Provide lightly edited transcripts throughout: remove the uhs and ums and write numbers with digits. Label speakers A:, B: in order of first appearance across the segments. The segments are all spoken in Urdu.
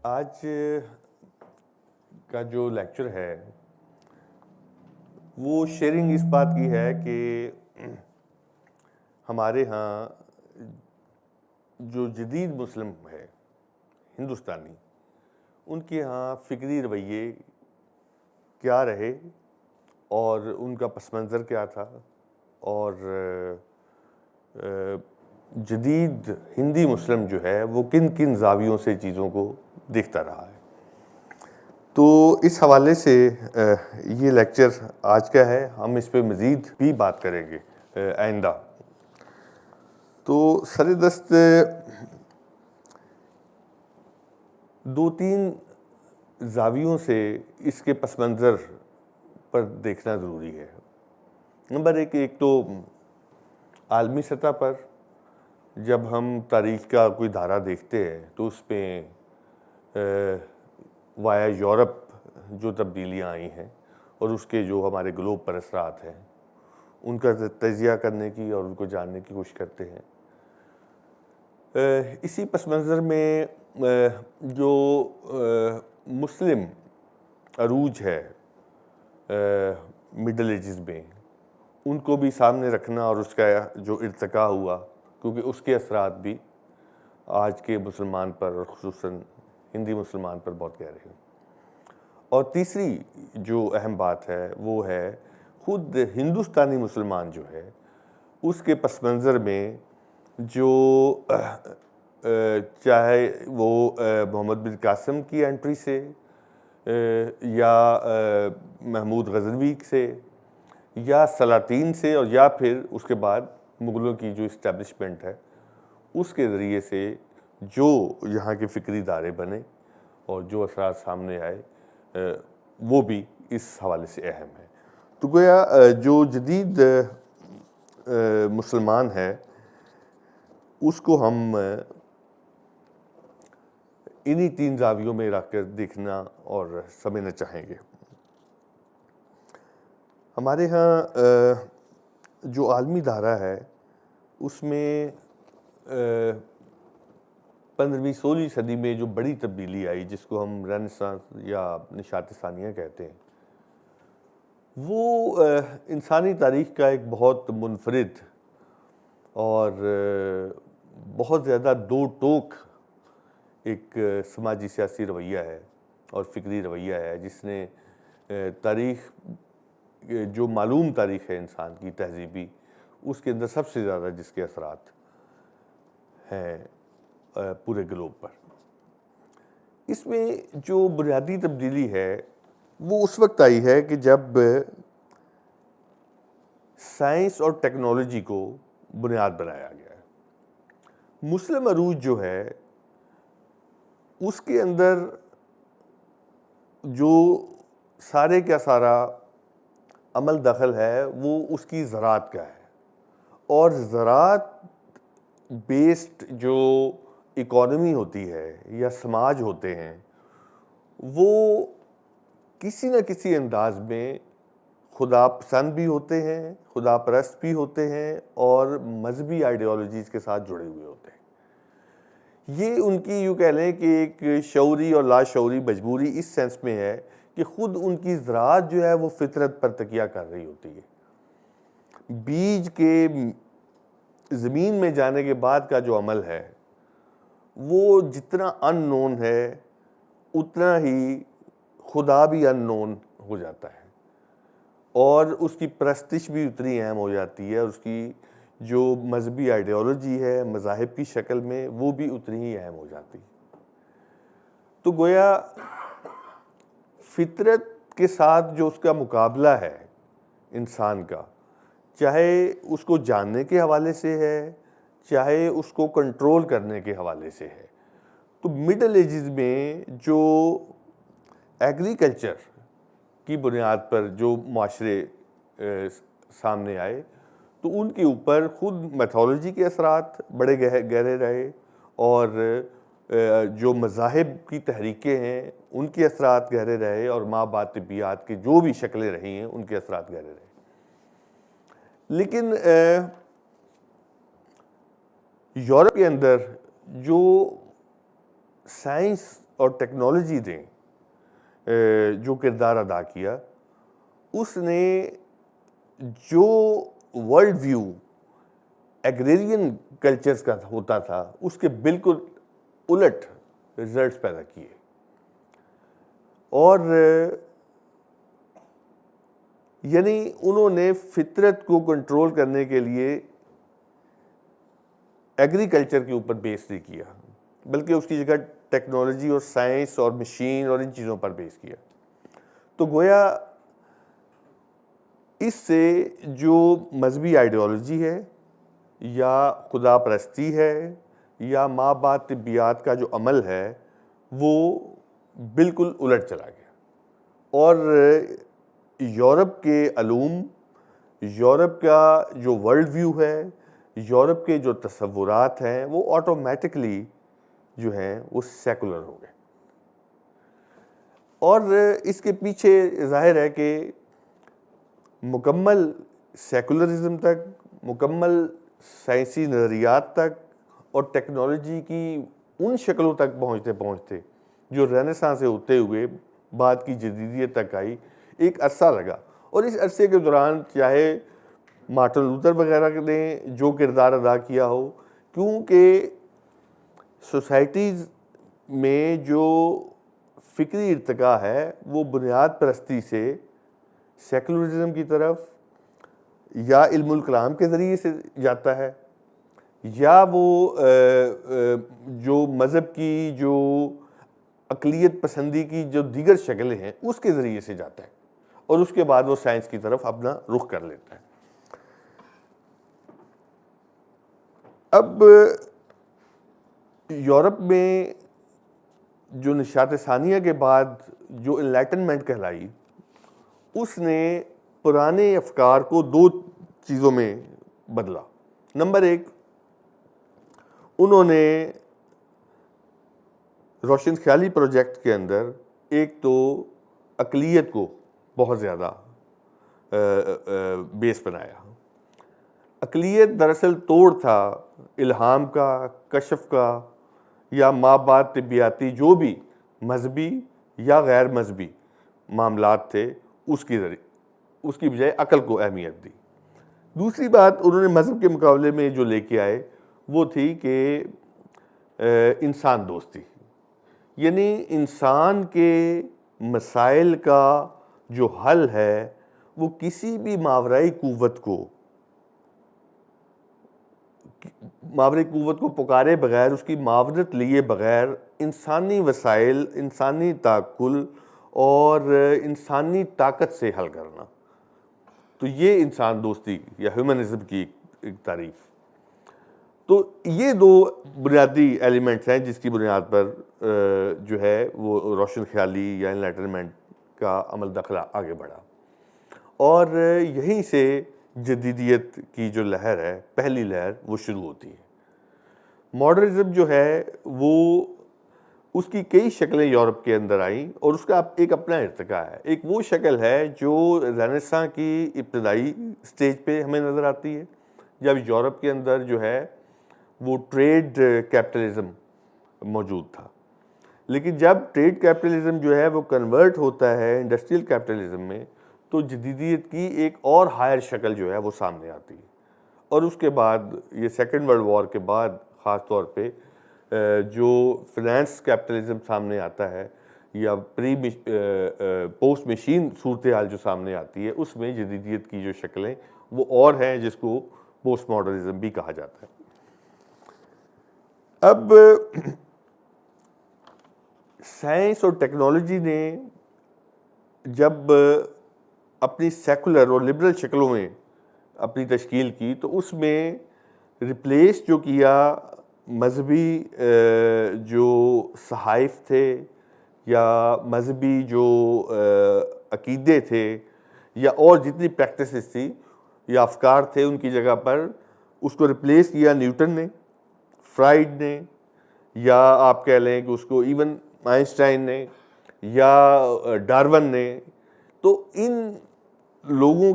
A: آج کا جو لیکچر ہے وہ شیئرنگ اس بات کی ہے کہ ہمارے ہاں جو جدید مسلم ہے ہندوستانی، ان کے ہاں فکری رویے کیا رہے اور ان کا پس منظر کیا تھا، اور جدید ہندی مسلم جو ہے وہ کن کن زاویوں سے چیزوں کو دیکھتا رہا ہے۔ تو اس حوالے سے یہ لیکچر آج کا ہے، ہم اس پہ مزید بھی بات کریں گے آئندہ۔ تو سر دست دو تین زاویوں سے اس کے پس منظر پر دیکھنا ضروری ہے۔ نمبر ایک تو عالمی سطح پر جب ہم تاریخ کا کوئی دھارا دیکھتے ہیں تو اس میں وایا یورپ جو تبدیلیاں آئی ہیں اور اس کے جو ہمارے گلوب پر اثرات ہیں ان کا تجزیہ کرنے کی اور ان کو جاننے کی کوشش کرتے ہیں۔ اسی پس منظر میں جو مسلم عروج ہے مڈل ایجز میں، ان کو بھی سامنے رکھنا اور اس کا جو ارتقاء ہوا، کیونکہ اس کے اثرات بھی آج کے مسلمان پر اور خصوصاً ہندی مسلمان پر بہت گہرے ہیں۔ اور تیسری جو اہم بات ہے وہ ہے خود ہندوستانی مسلمان جو ہے اس کے پس منظر میں جو چاہے وہ محمد بن قاسم کی انٹری سے یا محمود غزنوی سے یا سلاطین سے، اور یا پھر اس کے بعد مغلوں کی جو اسٹیبلشمنٹ ہے اس کے ذریعے سے جو یہاں کے فکری دائرے بنے اور جو اثرات سامنے آئے وہ بھی اس حوالے سے اہم ہے۔ تو گویا جو جدید مسلمان ہے اس کو ہم انہی تین زاویوں میں رکھ کر دیکھنا اور سمجھنا چاہیں گے۔ ہمارے ہاں جو عالمی دھارا ہے اس میں 15ویں 16ویں صدی میں جو بڑی تبدیلی آئی جس کو ہم رینیسانس یا نشاط ثانیہ کہتے ہیں، وہ انسانی تاریخ کا ایک بہت منفرد اور بہت زیادہ دو ٹوک ایک سماجی سیاسی رویہ ہے اور فکری رویہ ہے، جس نے تاریخ جو معلوم تاریخ ہے انسان کی تہذیبی، اس کے اندر سب سے زیادہ جس کے اثرات ہیں پورے گلوب پر۔ اس میں جو بنیادی تبدیلی ہے وہ اس وقت آئی ہے کہ جب سائنس اور ٹیکنالوجی کو بنیاد بنایا گیا ہے۔ مسلم عروج جو ہے اس کے اندر جو سارے کا سارا عمل دخل ہے وہ اس کی زراعت کا ہے، اور زراعت بیسڈ جو اکانومی ہوتی ہے یا سماج ہوتے ہیں وہ کسی نہ کسی انداز میں خدا پسند بھی ہوتے ہیں، خدا پرست بھی ہوتے ہیں، اور مذہبی آئیڈیالوجیز کے ساتھ جڑے ہوئے ہوتے ہیں۔ یہ ان کی یوں کہہ لیں کہ ایک شعوری اور لاشعوری مجبوری اس سینس میں ہے کہ خود ان کی زراعت جو ہے وہ فطرت پر تکیہ کر رہی ہوتی ہے۔ بیج کے زمین میں جانے کے بعد کا جو عمل ہے وہ جتنا ان نون ہے اتنا ہی خدا بھی ان نون ہو جاتا ہے، اور اس کی پرستش بھی اتنی اہم ہو جاتی ہے، اور اس کی جو مذہبی آئیڈیالوجی ہے مذاہب کی شکل میں وہ بھی اتنی ہی اہم ہو جاتی ہے۔ تو گویا فطرت کے ساتھ جو اس کا مقابلہ ہے انسان کا، چاہے اس کو جاننے کے حوالے سے ہے چاہے اس کو کنٹرول کرنے کے حوالے سے ہے، تو مڈل ایجز میں جو ایگریکلچر کی بنیاد پر جو معاشرے سامنے آئے تو ان کے اوپر خود میتھولوجی کے اثرات بڑے گہرے رہے، اور جو مذاہب کی تحریکیں ہیں ان کے اثرات گہرے رہے، اور ماں بعد طبیعیات کی جو بھی شکلیں رہی ہیں ان کے اثرات گہرے رہے۔ لیکن یورپ کے اندر جو سائنس اور ٹیکنالوجی نے جو کردار ادا کیا، اس نے جو ورلڈ ویو ایگریرین کلچرز کا ہوتا تھا اس کے بالکل الٹ رزلٹس پیدا کیے، اور یعنی انہوں نے فطرت کو کنٹرول کرنے کے لیے ایگریکلچر کے اوپر بیس نہیں کیا، بلکہ اس کی جگہ ٹیکنالوجی اور سائنس اور مشین اور ان چیزوں پر بیس کیا۔ تو گویا اس سے جو مذہبی آئیڈیالوجی ہے یا خدا پرستی ہے یا ماں بعد طبیعیات کا جو عمل ہے وہ بالکل الٹ چلا گیا، اور یورپ کے علوم، یورپ کا جو ورلڈ ویو ہے، یورپ کے جو تصورات ہیں وہ آٹومیٹکلی جو ہیں وہ سیکولر ہو گئے۔ اور اس کے پیچھے ظاہر ہے کہ مکمل سیکولرزم تک، مکمل سائنسی نظریات تک اور ٹیکنالوجی کی ان شکلوں تک پہنچتے پہنچتے جو رینیسانس سے ہوتے ہوئے بعد کی جدیدیت تک آئی، ایک عرصہ لگا۔ اور اس عرصے کے دوران چاہے مارٹن لوتھر وغیرہ نے جو کردار ادا کیا ہو، کیونکہ سوسائٹیز میں جو فکری ارتقاء ہے وہ بنیاد پرستی سے سیکولرزم کی طرف یا علم الکلام کے ذریعے سے جاتا ہے، یا وہ جو مذہب کی جو اقلیت پسندی کی جو دیگر شکلیں ہیں اس کے ذریعے سے جاتا ہے، اور اس کے بعد وہ سائنس کی طرف اپنا رخ کر لیتا ہے۔ اب یورپ میں جو نشاط ثانیہ کے بعد جو انلائٹنمنٹ کہلائی، اس نے پرانے افکار کو دو چیزوں میں بدلا۔ نمبر ایک، انہوں نے روشن خیالی پروجیکٹ کے اندر ایک تو اقلیت کو بہت زیادہ بیس بنایا۔ اقلیت دراصل توڑ تھا الہام کا، کشف کا، یا ماں بعد طبیعیاتی جو بھی مذہبی یا غیر مذہبی معاملات تھے اس کی بجائے عقل کو اہمیت دی۔ دوسری بات انہوں نے مذہب کے مقابلے میں جو لے کے آئے وہ تھی کہ انسان دوستی، یعنی انسان کے مسائل کا جو حل ہے وہ کسی بھی ماورائی قوت کو پکارے بغیر، اس کی معاونت لیے بغیر انسانی وسائل، انسانی تعقل اور انسانی طاقت سے حل کرنا، تو یہ انسان دوستی یا ہیومنزم کی ایک تعریف۔ تو یہ دو بنیادی ایلیمنٹس ہیں جس کی بنیاد پر جو ہے وہ روشن خیالی یا انلائٹنمنٹ کا عمل دخلہ آگے بڑھا، اور یہیں سے جدیدیت کی جو لہر ہے، پہلی لہر، وہ شروع ہوتی ہے۔ ماڈرنزم جو ہے وہ اس کی کئی شکلیں یورپ کے اندر آئیں، اور اس کا ایک اپنا ارتقاء ہے۔ ایک وہ شکل ہے جو رینیساں کی ابتدائی سٹیج پہ ہمیں نظر آتی ہے، جب یورپ کے اندر جو ہے وہ ٹریڈ کیپٹلزم موجود تھا، لیکن جب ٹریڈ کیپٹلزم جو ہے وہ کنورٹ ہوتا ہے انڈسٹریل کیپٹلزم میں، تو جدیدیت کی ایک اور ہائر شکل جو ہے وہ سامنے آتی ہے۔ اور اس کے بعد یہ سیکنڈ ورلڈ وار کے بعد خاص طور پہ جو فنانس کیپٹلزم سامنے آتا ہے یا پوسٹ مشین صورتحال جو سامنے آتی ہے، اس میں جدیدیت کی جو شکلیں وہ اور ہیں، جس کو پوسٹ ماڈرنزم بھی کہا جاتا ہے۔ اب سائنس اور ٹیکنالوجی نے جب اپنی سیکولر اور لبرل شکلوں میں اپنی تشکیل کی، تو اس میں ریپلیس جو کیا مذہبی جو صحائف تھے یا مذہبی جو عقیدے تھے یا اور جتنی پریکٹسز تھی یا افکار تھے، ان کی جگہ پر اس کو ریپلیس کیا نیوٹن نے، فرائیڈ نے، یا آپ کہہ لیں کہ اس کو ایون آئنسٹائن نے یا ڈارون نے۔ تو ان لوگوں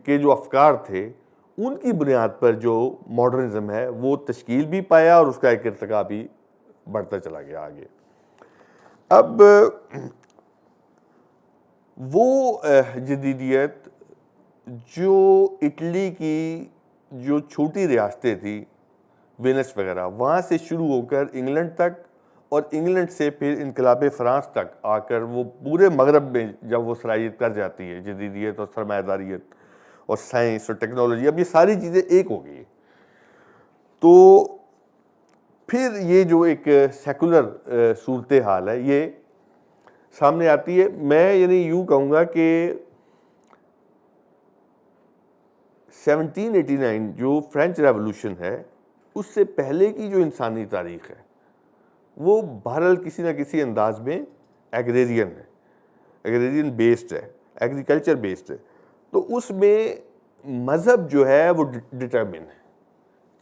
A: کے جو افکار تھے ان کی بنیاد پر جو ماڈرنزم ہے وہ تشکیل بھی پایا، اور اس کا ایک ارتقاء بھی بڑھتا چلا گیا آگے۔ اب وہ جدیدیت جو اٹلی کی جو چھوٹی ریاستیں تھیں وینس وغیرہ، وہاں سے شروع ہو کر انگلینڈ تک، اور انگلینڈ سے پھر انقلاب فرانس تک آ کر وہ پورے مغرب میں جب وہ صلاحیت کر جاتی ہے، جدیدیت اور سرمایہ داریت اور سائنس اور ٹیکنالوجی، اب یہ ساری چیزیں ایک ہو گئی، تو پھر یہ جو ایک سیکولر صورتحال ہے یہ سامنے آتی ہے۔ میں یعنی یوں کہوں گا کہ 1789 جو فرینچ ریولوشن ہے، اس سے پہلے کی جو انسانی تاریخ ہے وہ بہرحال کسی نہ کسی انداز میں ایگریرین ہے، ایگریرین بیسڈ ہے، ایگریکلچر بیسڈ ہے، تو اس میں مذہب جو ہے وہ ڈٹرمن ہے،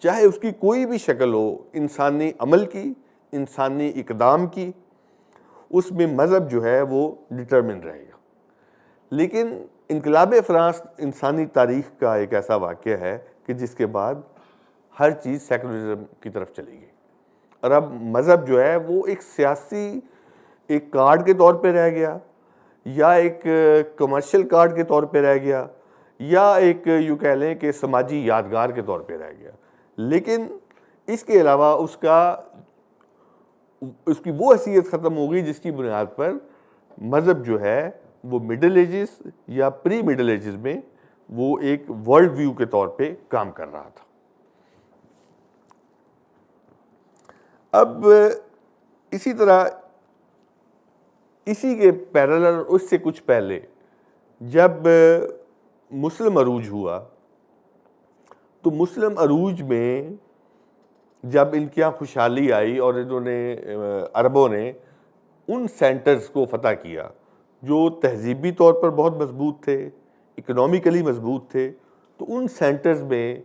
A: چاہے اس کی کوئی بھی شکل ہو، انسانی عمل کی، انسانی اقدام کی، اس میں مذہب جو ہے وہ ڈٹرمن رہے گا۔ لیکن انقلاب فرانس انسانی تاریخ کا ایک ایسا واقعہ ہے کہ جس کے بعد ہر چیز سیکولرزم کی طرف چلی گئی، اور اب مذہب جو ہے وہ ایک سیاسی ایک کارڈ کے طور پہ رہ گیا، یا ایک کمرشل کارڈ کے طور پہ رہ گیا، یا ایک یوں کہہ لیں کہ سماجی یادگار کے طور پہ رہ گیا، لیکن اس کے علاوہ اس کی وہ حیثیت ختم ہو گئی جس کی بنیاد پر مذہب جو ہے وہ مڈل ایجز یا پری مڈل ایجز میں وہ ایک ورلڈ ویو کے طور پہ کام کر رہا تھا۔ اب اسی طرح اسی کے پیرالل اس سے کچھ پہلے جب مسلم عروج ہوا، تو مسلم عروج میں جب ان کے یہاں خوشحالی آئی اور انہوں نے عربوں نے ان سینٹرز کو فتح کیا جو تہذیبی طور پر بہت مضبوط تھے، اکنومیکلی مضبوط تھے، تو ان سینٹرز میں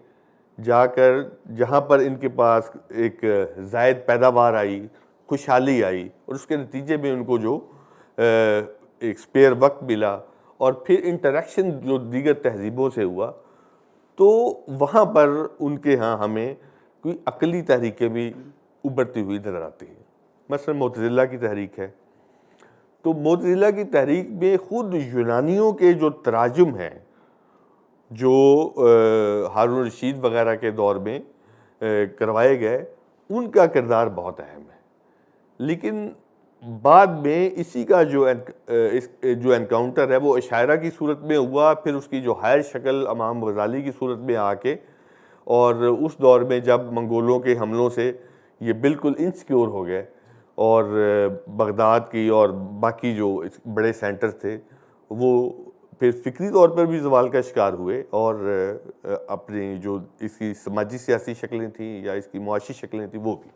A: جا کر جہاں پر ان کے پاس ایک زائد پیداوار آئی، خوشحالی آئی، اور اس کے نتیجے میں ان کو جو ایک اسپیئر وقت ملا، اور پھر انٹریکشن جو دیگر تہذیبوں سے ہوا، تو وہاں پر ان کے ہاں ہمیں کوئی عقلی تحریکیں بھی ابھرتی ہوئی نظر آتی ہیں۔ مثلا معتزلہ کی تحریک ہے، تو معتزلہ کی تحریک میں خود یونانیوں کے جو تراجم ہیں جو ہارون رشید وغیرہ کے دور میں کروائے گئے، ان کا کردار بہت اہم ہے، لیکن بعد میں اسی کا جو انکاؤنٹر ہے وہ اشاعرہ کی صورت میں ہوا، پھر اس کی جو ہائر شکل امام غزالی کی صورت میں آ کے، اور اس دور میں جب منگولوں کے حملوں سے یہ بالکل انسیکیور ہو گئے، اور بغداد کی اور باقی جو بڑے سینٹر تھے وہ پھر فکری طور پر بھی زوال کا شکار ہوئے، اور اپنی جو اس کی سماجی سیاسی شکلیں تھیں یا اس کی معاشی شکلیں تھیں وہ بھی۔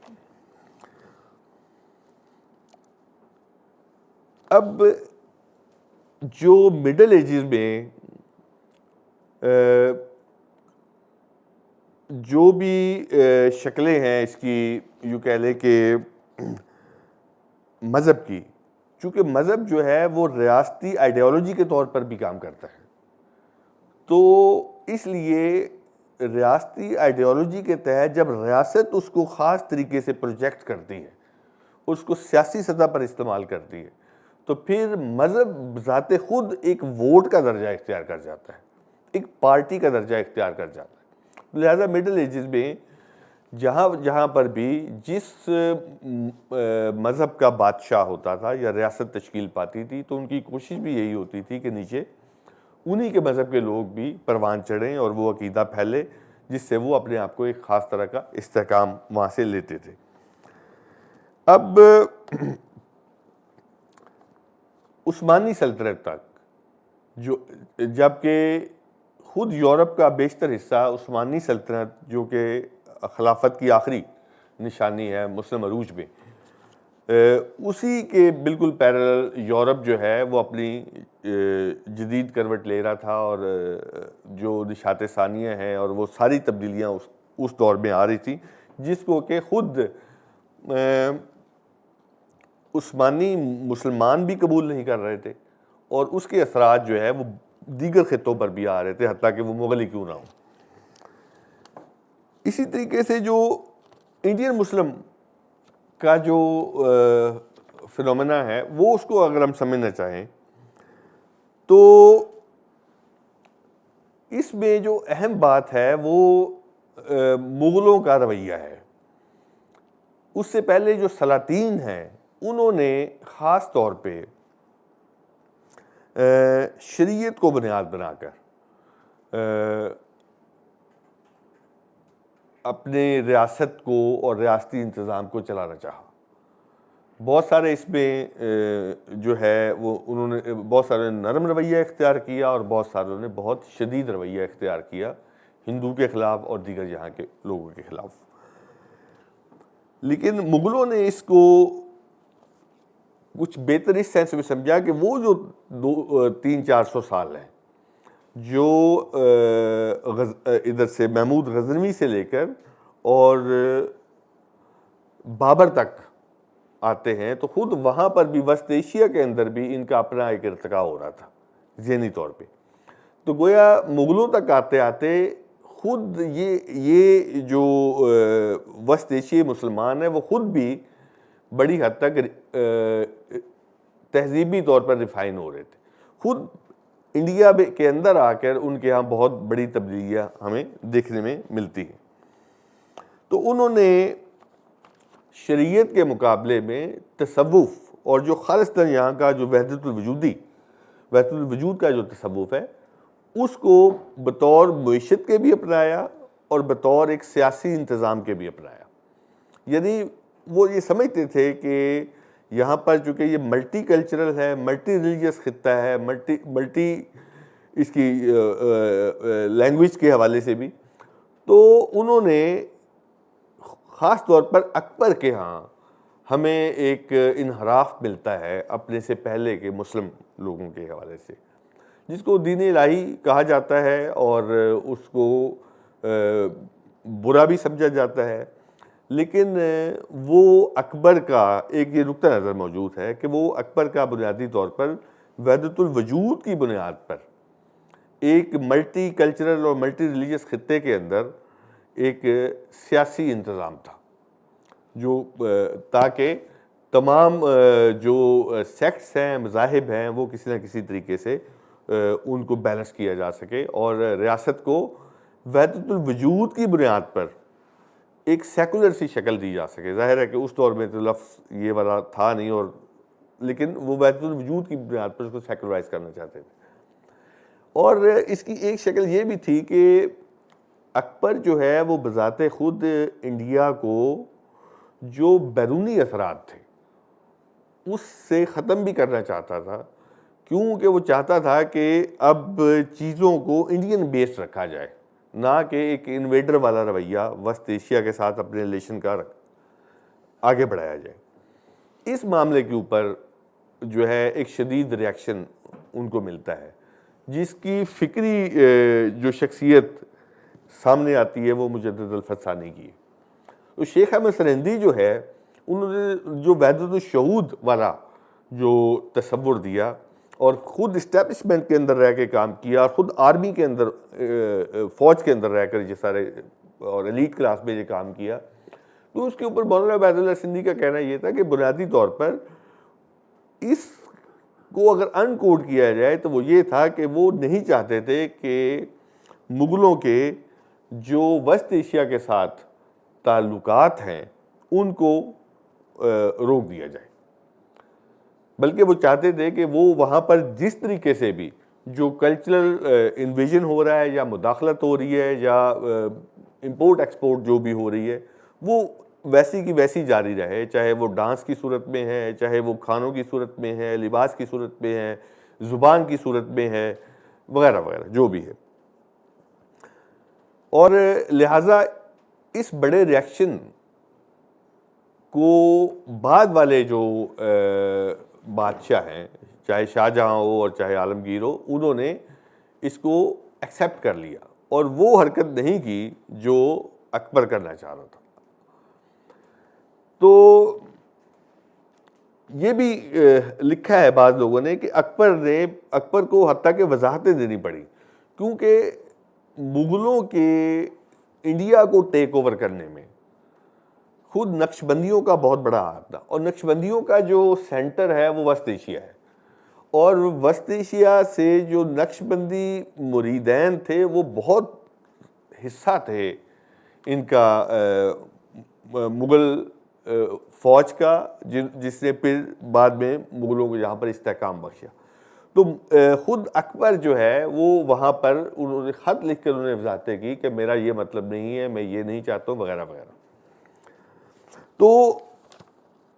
A: اب جو مڈل ایجز میں جو بھی شکلیں ہیں اس کی، یوں کہہ لیں کہ مذہب کی، چونکہ مذہب جو ہے وہ ریاستی آئیڈیالوجی کے طور پر بھی کام کرتا ہے، تو اس لیے ریاستی آئیڈیالوجی کے تحت جب ریاست اس کو خاص طریقے سے پروجیکٹ کرتی ہے، اس کو سیاسی سطح پر استعمال کرتی ہے، تو پھر مذہب ذات خود ایک ووٹ کا درجہ اختیار کر جاتا ہے، ایک پارٹی کا درجہ اختیار کر جاتا ہے۔ لہذا مڈل ایجز میں جہاں پر بھی جس مذہب کا بادشاہ ہوتا تھا یا ریاست تشکیل پاتی تھی، تو ان کی کوشش بھی یہی ہوتی تھی کہ نیچے انہی کے مذہب کے لوگ بھی پروان چڑھیں اور وہ عقیدہ پھیلے، جس سے وہ اپنے آپ کو ایک خاص طرح کا استحکام وہاں سے لیتے تھے۔ اب عثمانی سلطنت تک جبکہ خود یورپ کا بیشتر حصہ عثمانی سلطنت جو کہ خلافت کی آخری نشانی ہے مسلم عروج میں، اسی کے بالکل پیرالل یورپ جو ہے وہ اپنی جدید کروٹ لے رہا تھا، اور جو نشاط ثانیہ ہیں اور وہ ساری تبدیلیاں اس دور میں آ رہی تھیں، جس کو کہ خود عثمانی مسلمان بھی قبول نہیں کر رہے تھے، اور اس کے اثرات جو ہے وہ دیگر خطوں پر بھی آ رہے تھے، حتیٰ کہ وہ مغل ہی کیوں نہ ہوں۔ اسی طریقے سے جو انڈین مسلم کا جو فنومنا ہے وہ اس کو اگر ہم سمجھنا چاہیں تو اس میں جو اہم بات ہے وہ مغلوں کا رویہ ہے. اس سے پہلے جو سلاطین ہیں انہوں نے خاص طور پہ شریعت کو بنیاد بنا کر اپنے ریاست کو اور ریاستی انتظام کو چلانا چاہا. بہت سارے اس میں جو ہے وہ انہوں نے بہت سارے نرم رویہ اختیار کیا اور بہت ساروں نے بہت شدید رویہ اختیار کیا ہندو کے خلاف اور دیگر یہاں کے لوگوں کے خلاف. لیکن مغلوں نے اس کو کچھ بہتر اس سینس میں سمجھا کہ وہ جو 300-400 سال ہیں جو ادھر سے محمود غزنوی سے لے کر اور بابر تک آتے ہیں تو خود وہاں پر بھی وسط ایشیا کے اندر بھی ان کا اپنا ایک ارتقاء ہو رہا تھا ذہنی طور پہ. تو گویا مغلوں تک آتے آتے خود یہ جو وسط ایشیائی مسلمان ہیں وہ خود بھی بڑی حد تک تہذیبی طور پر ریفائن ہو رہے تھے. خود انڈیا کے اندر آ کر ان کے ہاں بہت بڑی تبدیلیاں ہمیں دیکھنے میں ملتی ہیں. تو انہوں نے شریعت کے مقابلے میں تصوف اور جو خالصتاً یہاں کا جو وحدت الوجود کا جو تصوف ہے اس کو بطور معیشت کے بھی اپنایا اور بطور ایک سیاسی انتظام کے بھی اپنایا. یعنی وہ یہ سمجھتے تھے کہ یہاں پر چونکہ یہ ملٹی کلچرل ہے, ملٹی ریلیجیس خطہ ہے, ملٹی اس کی لینگویج کے حوالے سے بھی, تو انہوں نے خاص طور پر اکبر کے ہاں ہمیں ایک انحراف ملتا ہے اپنے سے پہلے کے مسلم لوگوں کے حوالے سے, جس کو دین الہی کہا جاتا ہے اور اس کو برا بھی سمجھا جاتا ہے. لیکن وہ اکبر کا ایک یہ نقطہ نظر موجود ہے کہ وہ اکبر کا بنیادی طور پر وحدت الوجود کی بنیاد پر ایک ملٹی کلچرل اور ملٹی ریلیجیس خطے کے اندر ایک سیاسی انتظام تھا جو تاکہ تمام جو سیکٹس ہیں, مذاہب ہیں, وہ کسی نہ کسی طریقے سے ان کو بیلنس کیا جا سکے اور ریاست کو وحدت الوجود کی بنیاد پر ایک سیکولر سی شکل دی جا سکے. ظاہر ہے کہ اس دور میں تو لفظ یہ والا تھا نہیں, اور لیکن وہ وحدت الوجود کی بنیاد پر اس کو سیکولرائز کرنا چاہتے تھے. اور اس کی ایک شکل یہ بھی تھی کہ اکبر جو ہے وہ بذات خود انڈیا کو جو بیرونی اثرات تھے اس سے ختم بھی کرنا چاہتا تھا, کیونکہ وہ چاہتا تھا کہ اب چیزوں کو انڈین بیس رکھا جائے, نہ کہ ایک انویڈر والا رویہ وسط ایشیا کے ساتھ اپنے ریلیشن کا آگے بڑھایا جائے. اس معاملے کے اوپر جو ہے ایک شدید ریاکشن ان کو ملتا ہے, جس کی فکری جو شخصیت سامنے آتی ہے وہ مجدد الفتح ثانی کی ہے. تو شیخ احمد سرہندی جو ہے انہوں نے جو وحدت الشہود والا جو تصور دیا اور خود اسٹیبلشمنٹ کے اندر رہ کے کام کیا اور خود آرمی کے اندر فوج کے اندر رہ کر یہ سارے اور ایلیٹ کلاس میں یہ کام کیا, تو اس کے اوپر مولانا عبید اللہ سندھی کا کہنا یہ تھا کہ بنیادی طور پر اس کو اگر ان کوڈ کیا جائے تو وہ یہ تھا کہ وہ نہیں چاہتے تھے کہ مغلوں کے جو وسط ایشیا کے ساتھ تعلقات ہیں ان کو روک دیا جائے, بلکہ وہ چاہتے تھے کہ وہ وہاں پر جس طریقے سے بھی جو کلچرل انویژن ہو رہا ہے یا مداخلت ہو رہی ہے یا امپورٹ ایکسپورٹ جو بھی ہو رہی ہے وہ ویسی کی ویسی جاری رہے, چاہے وہ ڈانس کی صورت میں ہے, چاہے وہ کھانوں کی صورت میں ہے, لباس کی صورت میں ہے, زبان کی صورت میں ہے, وغیرہ وغیرہ جو بھی ہے. اور لہٰذا اس بڑے ریاکشن کو بعد والے جو بادشاہ ہیں, چاہے شاہ جہاں ہو اور چاہے عالمگیر ہو, انہوں نے اس کو ایکسیپٹ کر لیا اور وہ حرکت نہیں کی جو اکبر کرنا چاہ رہا تھا. تو یہ بھی لکھا ہے بعض لوگوں نے کہ اکبر کو حتیٰ کہ وضاحتیں دینی پڑی, کیونکہ مغلوں کے انڈیا کو ٹیک اوور کرنے میں خود نقش بندیوں کا بہت بڑا ہاتھ تھا، اور نقش بندیوں کا جو سینٹر ہے وہ وسط ایشیا ہے، اور وسط ایشیا سے جو نقش بندی مریدین تھے وہ بہت حصہ تھے ان کا مغل فوج کا، جس نے پھر بعد میں مغلوں کو یہاں پر استحکام بخشا۔ تو خود اکبر جو ہے وہ وہاں پر انہوں نے خط لکھ کر انہوں نے وضاحتیں کی کہ میرا یہ مطلب نہیں ہے، میں یہ نہیں چاہتا ہوں، وغیرہ وغیرہ۔ تو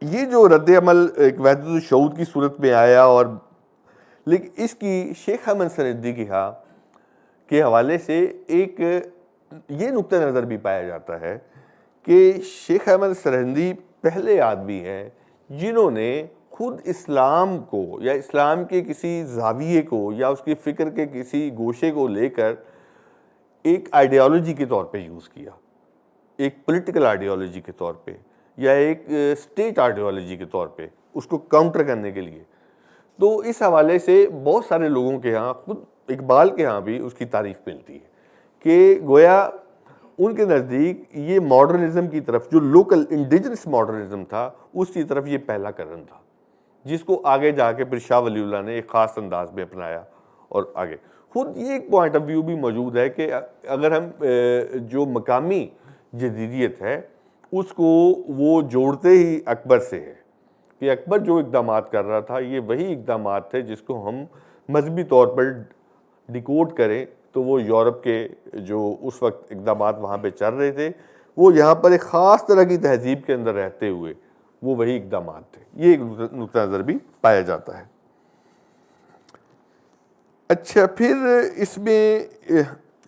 A: یہ جو رد عمل ایک وحدت الشعور کی صورت میں آیا، اور لیکن اس کی شیخ احمد سرہندی کے حوالے سے ایک یہ نقطہ نظر بھی پایا جاتا ہے کہ شیخ احمد سرہندی پہلے آدمی ہیں جنہوں نے خود اسلام کو یا اسلام کے کسی زاویے کو یا اس کی فکر کے کسی گوشے کو لے کر ایک آئیڈیالوجی کے طور پہ یوز کیا، ایک پولیٹیکل آئیڈیالوجی کے طور پہ یا ایک اسٹیٹ آئیڈیالوجی کے طور پہ اس کو کاؤنٹر کرنے کے لیے۔ تو اس حوالے سے بہت سارے لوگوں کے ہاں، خود اقبال کے ہاں بھی اس کی تعریف ملتی ہے کہ گویا ان کے نزدیک یہ ماڈرنزم کی طرف، جو لوکل انڈیجنس ماڈرنزم تھا، اس کی طرف یہ پہلا قدم تھا، جس کو آگے جا کے پھر شاہ ولی اللہ نے ایک خاص انداز میں اپنایا۔ اور آگے خود یہ ایک پوائنٹ آف ویو بھی موجود ہے کہ اگر ہم جو مقامی جدیدیت ہے اس کو وہ جوڑتے ہی اکبر سے ہے، کہ اکبر جو اقدامات کر رہا تھا یہ وہی اقدامات تھے جس کو ہم مذہبی طور پر ڈیکوڈ کریں تو وہ یورپ کے جو اس وقت اقدامات وہاں پہ چل رہے تھے، وہ یہاں پر ایک خاص طرح کی تہذیب کے اندر رہتے ہوئے وہ وہی اقدامات تھے۔ یہ ایک نقطہ نظر بھی پایا جاتا ہے۔ اچھا، پھر اس میں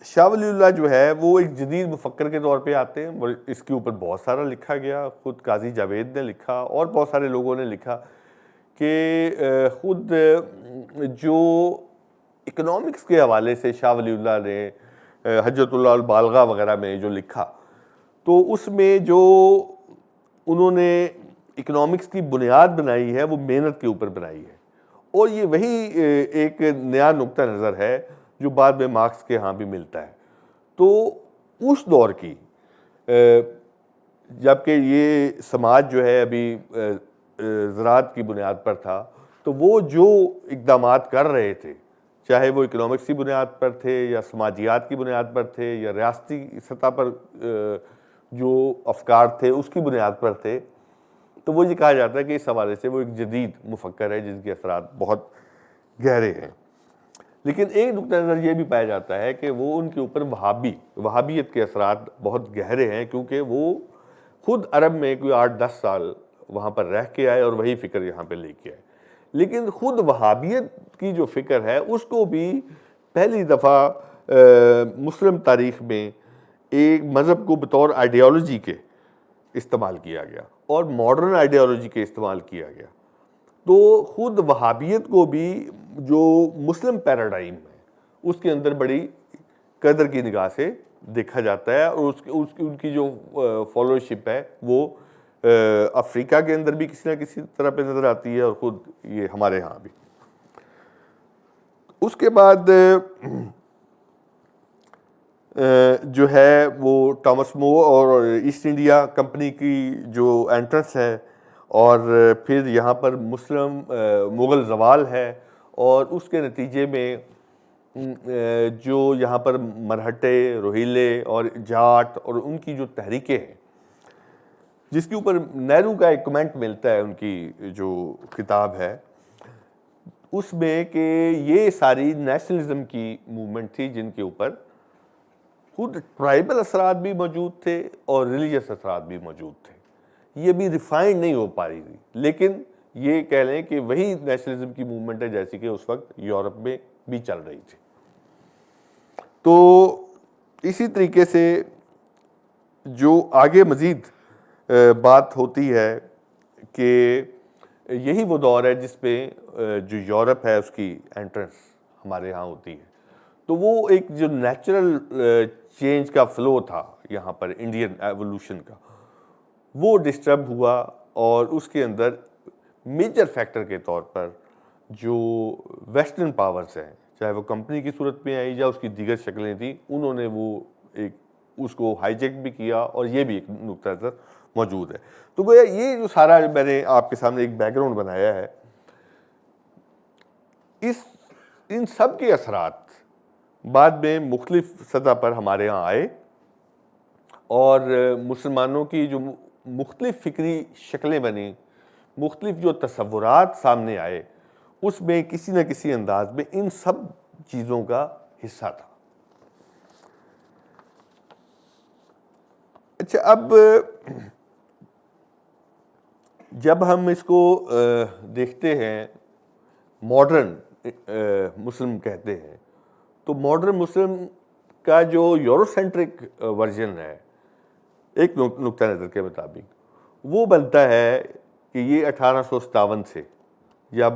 A: شاہ ولی اللہ جو ہے وہ ایک جدید مفکر کے طور پہ آتے ہیں، اس کے اوپر بہت سارا لکھا گیا، خود قاضی جاوید نے لکھا اور بہت سارے لوگوں نے لکھا کہ خود جو اکنامکس کے حوالے سے شاہ ولی اللہ نے حجت اللہ البالغہ وغیرہ میں جو لکھا، تو اس میں جو انہوں نے اکنامکس کی بنیاد بنائی ہے وہ محنت کے اوپر بنائی ہے، اور یہ وہی ایک نیا نقطہ نظر ہے جو بعد میں مارکس کے ہاں بھی ملتا ہے۔ تو اس دور کی جبکہ یہ سماج جو ہے ابھی زراعت کی بنیاد پر تھا، تو وہ جو اقدامات کر رہے تھے، چاہے وہ اکنامکس کی بنیاد پر تھے یا سماجیات کی بنیاد پر تھے یا ریاستی سطح پر جو افکار تھے اس کی بنیاد پر تھے، تو وہ یہ کہا جاتا ہے کہ اس حوالے سے وہ ایک جدید مفکر ہے جن کے اثرات بہت گہرے ہیں۔ لیکن ایک نقطہ نظر یہ بھی پایا جاتا ہے کہ وہ ان کے اوپر وہابیت کے اثرات بہت گہرے ہیں، کیونکہ وہ خود عرب میں کوئی 8-10 سال وہاں پر رہ کے آئے اور وہی فکر یہاں پہ لے کے آئے۔ لیکن خود وہابیت کی جو فکر ہے اس کو بھی پہلی دفعہ مسلم تاریخ میں ایک مذہب کو بطور آئیڈیالوجی کے استعمال کیا گیا اور ماڈرن آئیڈیالوجی کے استعمال کیا گیا۔ تو خود وہابیت کو بھی جو مسلم پیراڈائم ہے اس کے اندر بڑی قدر کی نگاہ سے دیکھا جاتا ہے، اور ان کی جو فالوشپ ہے وہ افریقہ کے اندر بھی کسی نہ کسی طرح پہ نظر آتی ہے، اور خود یہ ہمارے ہاں بھی۔ اس کے بعد جو ہے وہ ٹامس مو اور ایسٹ انڈیا کمپنی کی جو انٹرنس ہے، اور پھر یہاں پر مسلم مغل زوال ہے، اور اس کے نتیجے میں جو یہاں پر مرہٹے، روہیلے اور جاٹ اور ان کی جو تحریکیں ہیں، جس کے اوپر نہرو کا ایک کمنٹ ملتا ہے ان کی جو کتاب ہے اس میں، کہ یہ ساری نیشنلزم کی موومنٹ تھی جن کے اوپر خود ٹرائبل اثرات بھی موجود تھے اور ریلیجس اثرات بھی موجود تھے۔ یہ بھی ریفائنڈ نہیں ہو پا رہی تھی، لیکن یہ کہہ لیں کہ وہی نیشنلزم کی موومنٹ ہے جیسی کہ اس وقت یورپ میں بھی چل رہی تھی۔ تو اسی طریقے سے جو آگے مزید بات ہوتی ہے کہ یہی وہ دور ہے جس پہ جو یورپ ہے اس کی انٹرنس ہمارے ہاں ہوتی ہے، تو وہ ایک جو نیچرل چینج کا فلو تھا یہاں پر انڈین ایوولوشن کا، وہ ڈسٹرب ہوا، اور اس کے اندر میجر فیکٹر کے طور پر جو ویسٹرن پاورز ہیں، چاہے وہ کمپنی کی صورت میں آئی یا اس کی دیگر شکلیں تھیں، انہوں نے وہ ایک اس کو ہائی جیک بھی کیا، اور یہ بھی ایک نقطہ نظر موجود ہے۔ تو گویا یہ جو سارا میں نے آپ کے سامنے ایک بیک گراؤنڈ بنایا ہے، ان سب کے اثرات بعد میں مختلف سطح پر ہمارے ہاں آئے، اور مسلمانوں کی جو مختلف فکری شکلیں بنی، مختلف جو تصورات سامنے آئے، اس میں کسی نہ کسی انداز میں ان سب چیزوں کا حصہ تھا۔ اچھا، اب جب ہم اس کو دیکھتے ہیں، ماڈرن مسلم کہتے ہیں، تو ماڈرن مسلم کا جو یورو سینٹرک ورژن ہے، ایک نقطہ نظر کے مطابق وہ بنتا ہے کہ یہ 1857 سے جب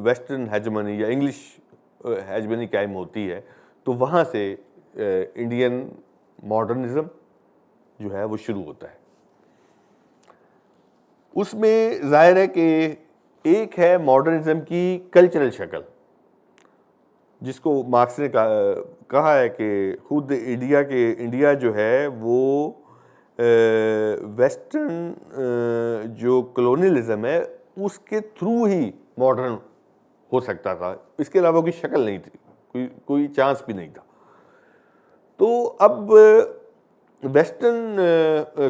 A: ویسٹرن ہیجمنی یا انگلش ہیجمنی قائم ہوتی ہے، تو وہاں سے انڈین ماڈرنزم جو ہے وہ شروع ہوتا ہے۔ اس میں ظاہر ہے کہ ایک ہے ماڈرنزم کی کلچرل شکل، جس کو مارکس نے کہا ہے کہ خود انڈیا جو ہے وہ ویسٹرن جو کلونیلزم ہے اس کے تھرو ہی ماڈرن ہو سکتا تھا، اس کے علاوہ کوئی شکل نہیں تھی، کوئی چانس بھی نہیں تھا۔ تو اب ویسٹرن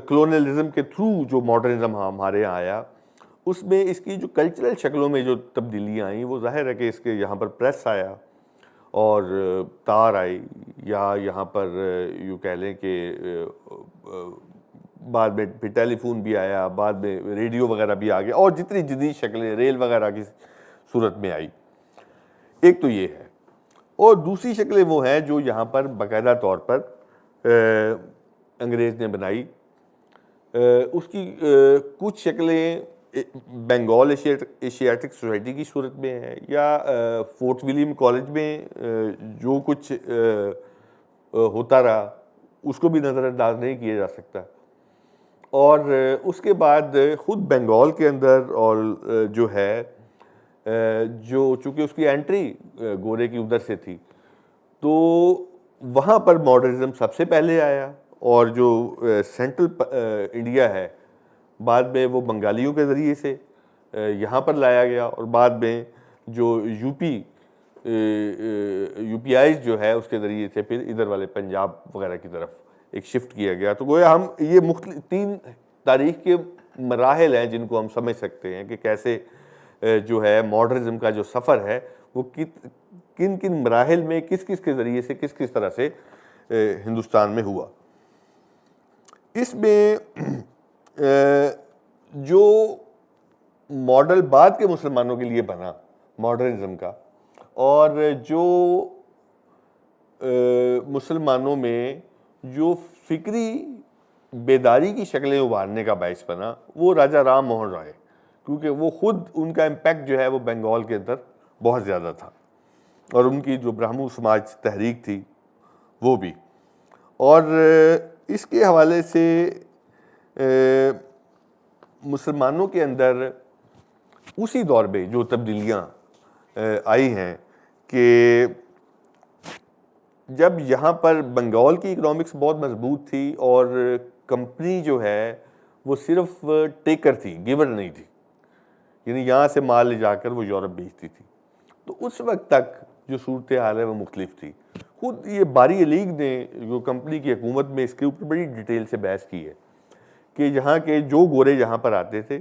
A: کلونیلزم کے تھرو جو ماڈرنزم ہمارے یہاں آیا، اس میں اس کی جو کلچرل شکلوں میں جو تبدیلیاں آئیں، وہ ظاہر ہے کہ اس کے یہاں پر پریس آیا، اور تار آئی، یا یہاں پر یوں کہہ لیں کہ بعد میں پھر ٹیلی فون بھی آیا، بعد میں ریڈیو وغیرہ بھی آ گیا، اور جتنی جدید شکلیں ریل وغیرہ کی صورت میں آئی۔ ایک تو یہ ہے، اور دوسری شکلیں وہ ہیں جو یہاں پر باقاعدہ طور پر انگریز نے بنائی۔ اس کی کچھ شکلیں بنگال ایشیاٹک سوسائٹی کی صورت میں ہے، یا فورٹ ولیم کالج میں جو کچھ ہوتا رہا اس کو بھی نظر انداز نہیں کیا جا سکتا۔ اور اس کے بعد خود بنگال کے اندر اور جو ہے جو چونکہ اس کی انٹری گورے کی ادھر سے تھی، تو وہاں پر ماڈرنزم سب سے پہلے آیا، اور جو سینٹرل انڈیا ہے بعد میں وہ بنگالیوں کے ذریعے سے یہاں پر لایا گیا، اور بعد میں جو یو پی آئیز جو ہے اس کے ذریعے سے پھر ادھر والے پنجاب وغیرہ کی طرف ایک شفٹ کیا گیا۔ تو گویا ہم یہ مختلف 3 تاریخ کے مراحل ہیں جن کو ہم سمجھ سکتے ہیں کہ کیسے جو ہے ماڈرنزم کا جو سفر ہے وہ کن کن مراحل میں کس کس کے ذریعے سے کس طرح سے ہندوستان میں ہوا۔ اس میں جو ماڈل بعد کے مسلمانوں کے لیے بنا ماڈرنزم کا، اور جو مسلمانوں میں جو فکری بیداری کی شکلیں ابھارنے کا باعث بنا، وہ راجہ رام موہن رائے، کیونکہ وہ خود ان کا امپیکٹ جو ہے وہ بنگال کے اندر بہت زیادہ تھا، اور ان کی جو برہمو سماج تحریک تھی وہ بھی۔ اور اس کے حوالے سے مسلمانوں کے اندر اسی دور میں جو تبدیلیاں آئی ہیں کہ جب یہاں پر بنگال کی اکنامکس بہت مضبوط تھی، اور کمپنی جو ہے وہ صرف ٹیکر تھی، گیور نہیں تھی، یعنی یہاں سے مال لے جا کر وہ یورپ بیچتی تھی، تو اس وقت تک جو صورتحال ہے وہ مختلف تھی۔ خود یہ باری لیگ نے جو کمپنی کی حکومت میں اس کے اوپر بڑی ڈیٹیل سے بحث کی ہے کہ یہاں کے جو گورے یہاں پر آتے تھے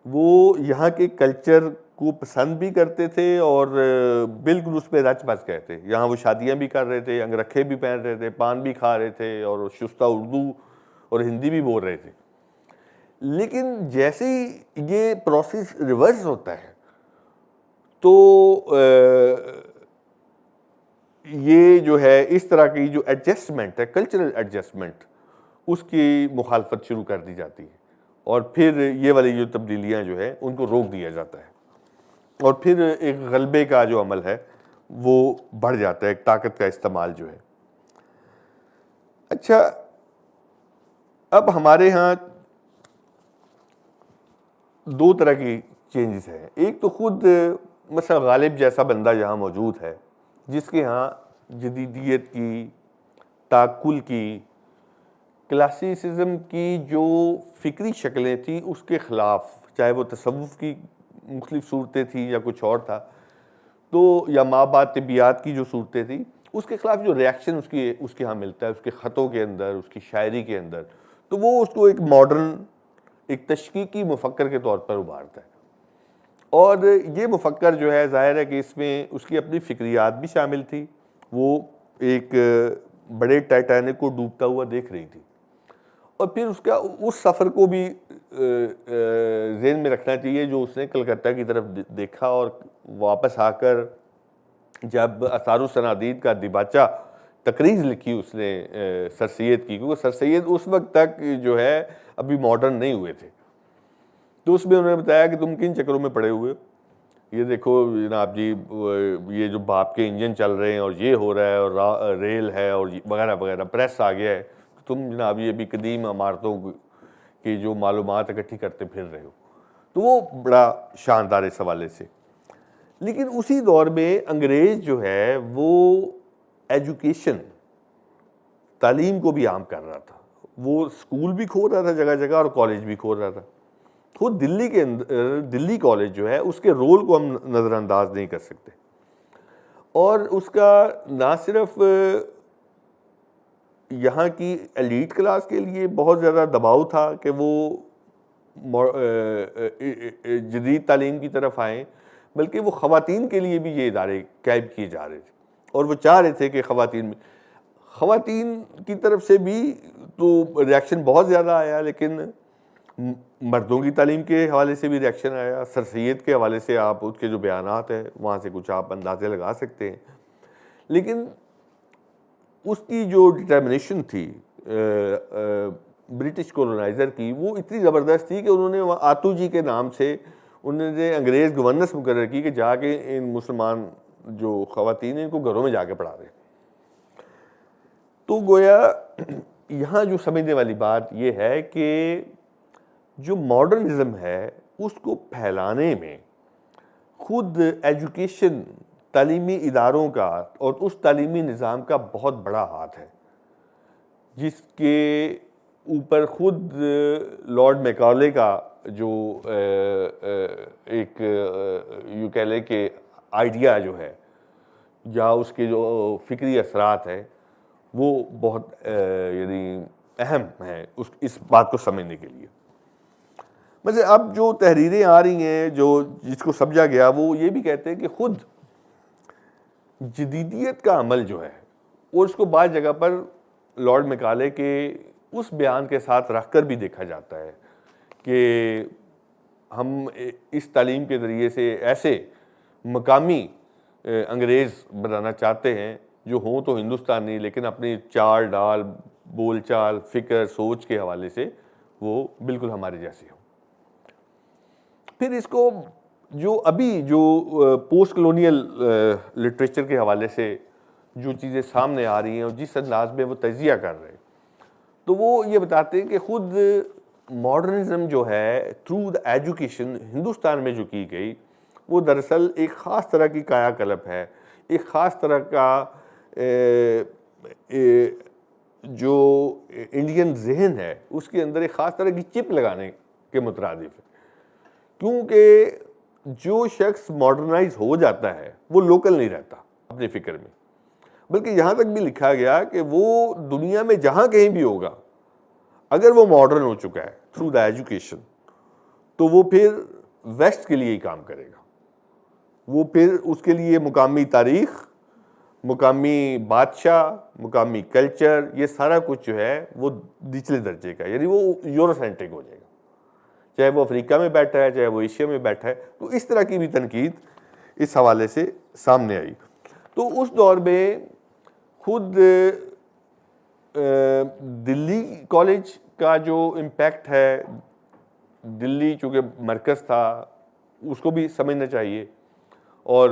A: وہ یہاں کے کلچر کو پسند بھی کرتے تھے، اور بالکل اس پہ رچ بس گئے تھے۔ یہاں وہ شادیاں بھی کر رہے تھے، انگرکھے بھی پہن رہے تھے، پان بھی کھا رہے تھے، اور شستہ اردو اور ہندی بھی بول رہے تھے۔ لیکن جیسے ہی یہ پروسیس ریورس ہوتا ہے تو یہ جو ہے اس طرح کی جو ایڈجسٹمنٹ ہے، کلچرل ایڈجسٹمنٹ، اس کی مخالفت شروع کر دی جاتی ہے، اور پھر یہ والی جو تبدیلیاں جو ہے ان کو روک دیا جاتا ہے، اور پھر ایک غلبے کا جو عمل ہے وہ بڑھ جاتا ہے، ایک طاقت کا استعمال جو ہے۔ اچھا، اب ہمارے ہاں 2 طرح کی چینجز ہیں۔ ایک تو خود مثلا غالب جیسا بندہ یہاں موجود ہے، جس کے ہاں جدیدیت کی تعقل کی، کلاسیسزم کی جو فکری شکلیں تھیں اس کے خلاف، چاہے وہ تصوف کی مختلف صورتیں تھیں یا کچھ اور تھا، تو یا ماں بعد طبیعت کی جو صورتیں تھیں، اس کے خلاف جو ریاکشن اس کے ہاں ملتا ہے، اس کے خطوں کے اندر، اس کی شاعری کے اندر، تو وہ اس کو ایک ماڈرن، ایک تشکیکی مفکر کے طور پر ابھارتا ہے. اور یہ مفکر جو ہے ظاہر ہے کہ اس میں اس کی اپنی فکریات بھی شامل تھی. وہ ایک بڑے ٹائٹینک کو ڈوبتا ہوا دیکھ رہی تھی، اور پھر اس سفر کو بھی ذہن میں رکھنا چاہیے جو اس نے کلکتہ کی طرف دیکھا، اور واپس آ کر جب آثار و صنادید کا دیباچہ تقریض لکھی اس نے سر سید کی، کیونکہ سر سید اس وقت تک جو ہے ابھی ماڈرن نہیں ہوئے تھے، تو اس میں انہوں نے بتایا کہ تم کن چکروں میں پڑے ہوئے، یہ دیکھو جناب جی یہ جو باپ کے انجن چل رہے ہیں اور یہ ہو رہا ہے اور ریل ہے اور وغیرہ وغیرہ، پریس آ گیا ہے، تم جناب یہ بھی قدیم عمارتوں کی جو معلومات اکٹھی کرتے پھر رہے ہو. تو وہ بڑا شاندار اس حوالے سے. لیکن اسی دور میں انگریز جو ہے وہ ایجوکیشن، تعلیم کو بھی عام کر رہا تھا. وہ اسکول بھی کھول رہا تھا جگہ جگہ اور کالج بھی کھول رہا تھا. خود دلی کے اندر دلی کالج جو ہے اس کے رول کو ہم نظر انداز نہیں کر سکتے، اور اس کا نہ صرف یہاں کی ایلیٹ کلاس کے لیے بہت زیادہ دباؤ تھا کہ وہ جدید تعلیم کی طرف آئیں، بلکہ وہ خواتین کے لیے بھی یہ ادارے قائم کیے جا رہے تھے، اور وہ چاہ رہے تھے کہ خواتین کی طرف سے بھی تو ریاکشن بہت زیادہ آیا، لیکن مردوں کی تعلیم کے حوالے سے بھی ریاکشن آیا. سر سید کے حوالے سے آپ اس کے جو بیانات ہیں وہاں سے کچھ آپ اندازے لگا سکتے ہیں. لیکن اس کی جو ڈٹرمنیشن تھی برٹش کولونائزر کی، وہ اتنی زبردست تھی کہ انہوں نے آتو جی کے نام سے انہوں نے انگریز گورننس مقرر کی کہ جا کے ان مسلمان جو خواتین ہیں ان کو گھروں میں جا کے پڑھا رہے. تو گویا یہاں جو سمجھنے والی بات یہ ہے کہ جو ماڈرنزم ہے اس کو پھیلانے میں خود ایجوکیشن، تعلیمی اداروں کا اور اس تعلیمی نظام کا بہت بڑا ہاتھ ہے، جس کے اوپر خود لارڈ میکالے کا جو ایک یوں کہہ لیں کہ آئیڈیا جو ہے یا اس کے جو فکری اثرات ہیں وہ بہت یعنی اہم ہیں اس بات کو سمجھنے کے لیے. مثلا اب جو تحریریں آ رہی ہیں جس کو سمجھا گیا، وہ یہ بھی کہتے ہیں کہ خود جدیدیت کا عمل جو ہے، اور اس کو بعض جگہ پر لارڈ میکالے کے اس بیان کے ساتھ رکھ کر بھی دیکھا جاتا ہے کہ ہم اس تعلیم کے ذریعے سے ایسے مقامی انگریز بنانا چاہتے ہیں جو ہوں تو ہندوستانی، لیکن اپنی چال ڈال، بول چال، فکر، سوچ کے حوالے سے وہ بالکل ہمارے جیسے ہوں. پھر اس کو جو ابھی جو پوسٹ کلونیل لٹریچر کے حوالے سے جو چیزیں سامنے آ رہی ہیں اور جس انداز میں وہ تجزیہ کر رہے ہیں، تو وہ یہ بتاتے ہیں کہ خود ماڈرنزم جو ہے تھرو دا ایجوکیشن ہندوستان میں جو کی گئی، وہ دراصل ایک خاص طرح کی کایا کلپ ہے، ایک خاص طرح کا جو انڈین ذہن ہے اس کے اندر ایک خاص طرح کی چپ لگانے کے مترادف ہے. کیونکہ جو شخص ماڈرنائز ہو جاتا ہے وہ لوکل نہیں رہتا اپنی فکر میں، بلکہ یہاں تک بھی لکھا گیا کہ وہ دنیا میں جہاں کہیں بھی ہوگا، اگر وہ ماڈرن ہو چکا ہے تھرو دا ایجوکیشن، تو وہ پھر ویسٹ کے لیے ہی کام کرے گا. وہ پھر اس کے لیے مقامی تاریخ، مقامی بادشاہ، مقامی کلچر، یہ سارا کچھ جو ہے وہ نچلے درجے کا، یعنی وہ یورو سینٹرک ہو جائے گا، چاہے وہ افریقہ میں بیٹھا ہے چاہے وہ ایشیا میں بیٹھا ہے. تو اس طرح کی بھی تنقید اس حوالے سے سامنے آئی. تو اس دور میں خود دلی کالج کا جو امپیکٹ ہے، دلی چونکہ مرکز تھا اس کو بھی سمجھنا چاہیے، اور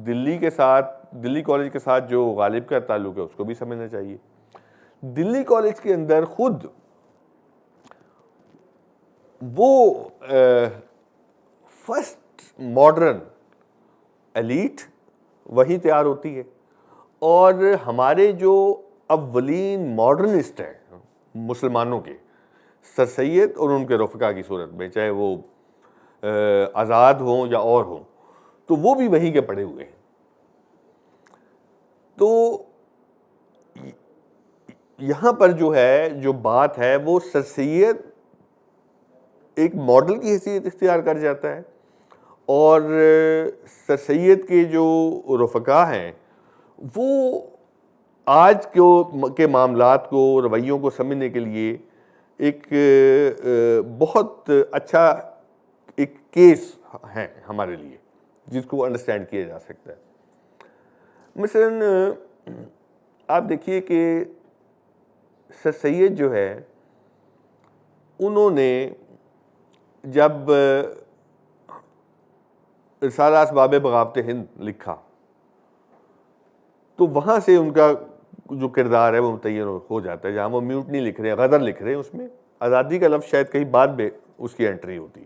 A: دلی کالج کے ساتھ جو غالب کا تعلق ہے اس کو بھی سمجھنا چاہیے. دلی کالج کے اندر خود وہ فرسٹ ماڈرن ایلیٹ وہی تیار ہوتی ہے، اور ہمارے جو اولین ماڈرنسٹ ہیں مسلمانوں کے، سر سید اور ان کے رفقا کی صورت میں، چاہے وہ آزاد ہوں یا اور ہوں، تو وہ بھی وہیں کے پڑے ہوئے ہیں. تو یہاں پر جو ہے جو بات ہے وہ سر سید ایک ماڈل کی حیثیت اختیار کر جاتا ہے، اور سر سید کے جو رفقا ہیں وہ آج کے معاملات کو، رویوں کو سمجھنے کے لیے ایک بہت اچھا ایک کیس ہے ہمارے لیے جس کو انڈرسٹینڈ کیا جا سکتا ہے. مثلاً آپ دیکھیے کہ سر سید جو ہے انہوں نے جب رسالہ اسباب بغاوت ہند لکھا تو وہاں سے ان کا جو کردار ہے وہ متعین ہو جاتا ہے. جہاں وہ میوٹنی لکھ رہے ہیں، غدر لکھ رہے ہیں، اس میں آزادی کا لفظ شاید کہیں بعد میں اس کی انٹری ہوتی ہے،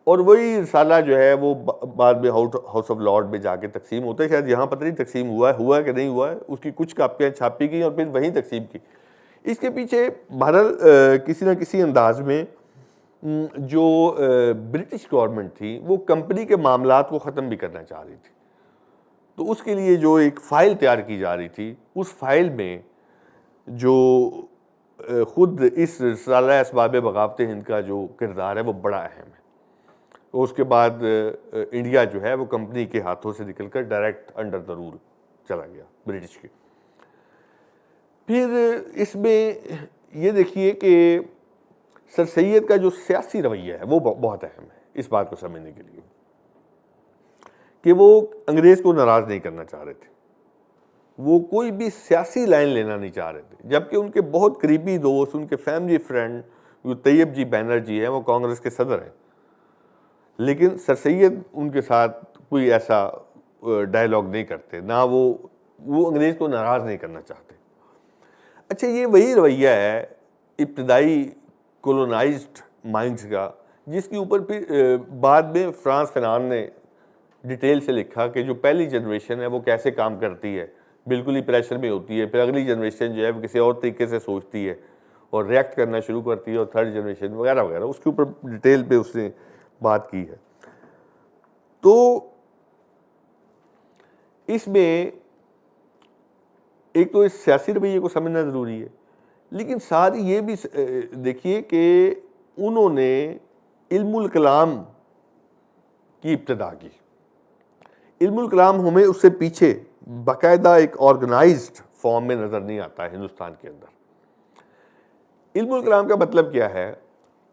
A: اور وہی رسالہ جو ہے وہ بعد میں ہاؤس آف لارڈ میں جا کے تقسیم ہوتا ہے. شاید یہاں پتہ نہیں تقسیم ہوا کہ نہیں ہوا ہے، اس کی کچھ کاپیاں چھاپی گئی اور پھر وہیں تقسیم کی. اس کے پیچھے بہرحال کسی نہ کسی انداز میں جو برٹش گورنمنٹ تھی وہ کمپنی کے معاملات کو ختم بھی کرنا چاہ رہی تھی. تو اس کے لیے جو ایک فائل تیار کی جا رہی تھی، اس فائل میں جو خود اس رسالہ اسباب بغاوت ہند کا جو کردار ہے وہ بڑا اہم ہے. اس کے بعد انڈیا جو ہے وہ کمپنی کے ہاتھوں سے نکل کر ڈائریکٹ انڈر دا رول چلا گیا برٹش کے. پھر اس میں یہ دیکھیے کہ سر سید کا جو سیاسی رویہ ہے وہ بہت اہم ہے اس بات کو سمجھنے کے لیے کہ وہ انگریز کو ناراض نہیں کرنا چاہ رہے تھے، وہ کوئی بھی سیاسی لائن لینا نہیں چاہ رہے تھے. جبکہ ان کے بہت قریبی دوست، ان کے فیملی فرینڈ جو طیب جی بینرجی ہیں وہ کانگریس کے صدر ہیں، لیکن سر سید ان کے ساتھ کوئی ایسا ڈائلاگ نہیں کرتے، نہ وہ انگریز کو ناراض نہیں کرنا چاہتے. اچھا، یہ وہی رویہ ہے ابتدائی کولونائزڈ مائنڈز کا جس کے اوپر پھر بعد میں فرانس فنان نے ڈیٹیل سے لکھا کہ جو پہلی جنریشن ہے وہ کیسے کام کرتی ہے، بالکل ہی پریشر میں ہوتی ہے. پھر اگلی جنریشن جو ہے وہ کسی اور طریقے سے سوچتی ہے اور ریئیکٹ کرنا شروع کرتی ہے، اور تھرڈ جنریشن وغیرہ وغیرہ، اس کے اوپر ڈیٹیل پہ اس نے بات کی ہے. تو اس میں ایک تو اس سیاسی رویے کو سمجھنا ضروری ہے، لیکن ساتھ ہی یہ بھی دیکھیے کہ انہوں نے علم الکلام کی ابتدا کی. علم الکلام ہمیں اس سے پیچھے باقاعدہ ایک آرگنائزڈ فارم میں نظر نہیں آتا ہے ہندوستان کے اندر. علم الکلام کا مطلب کیا ہے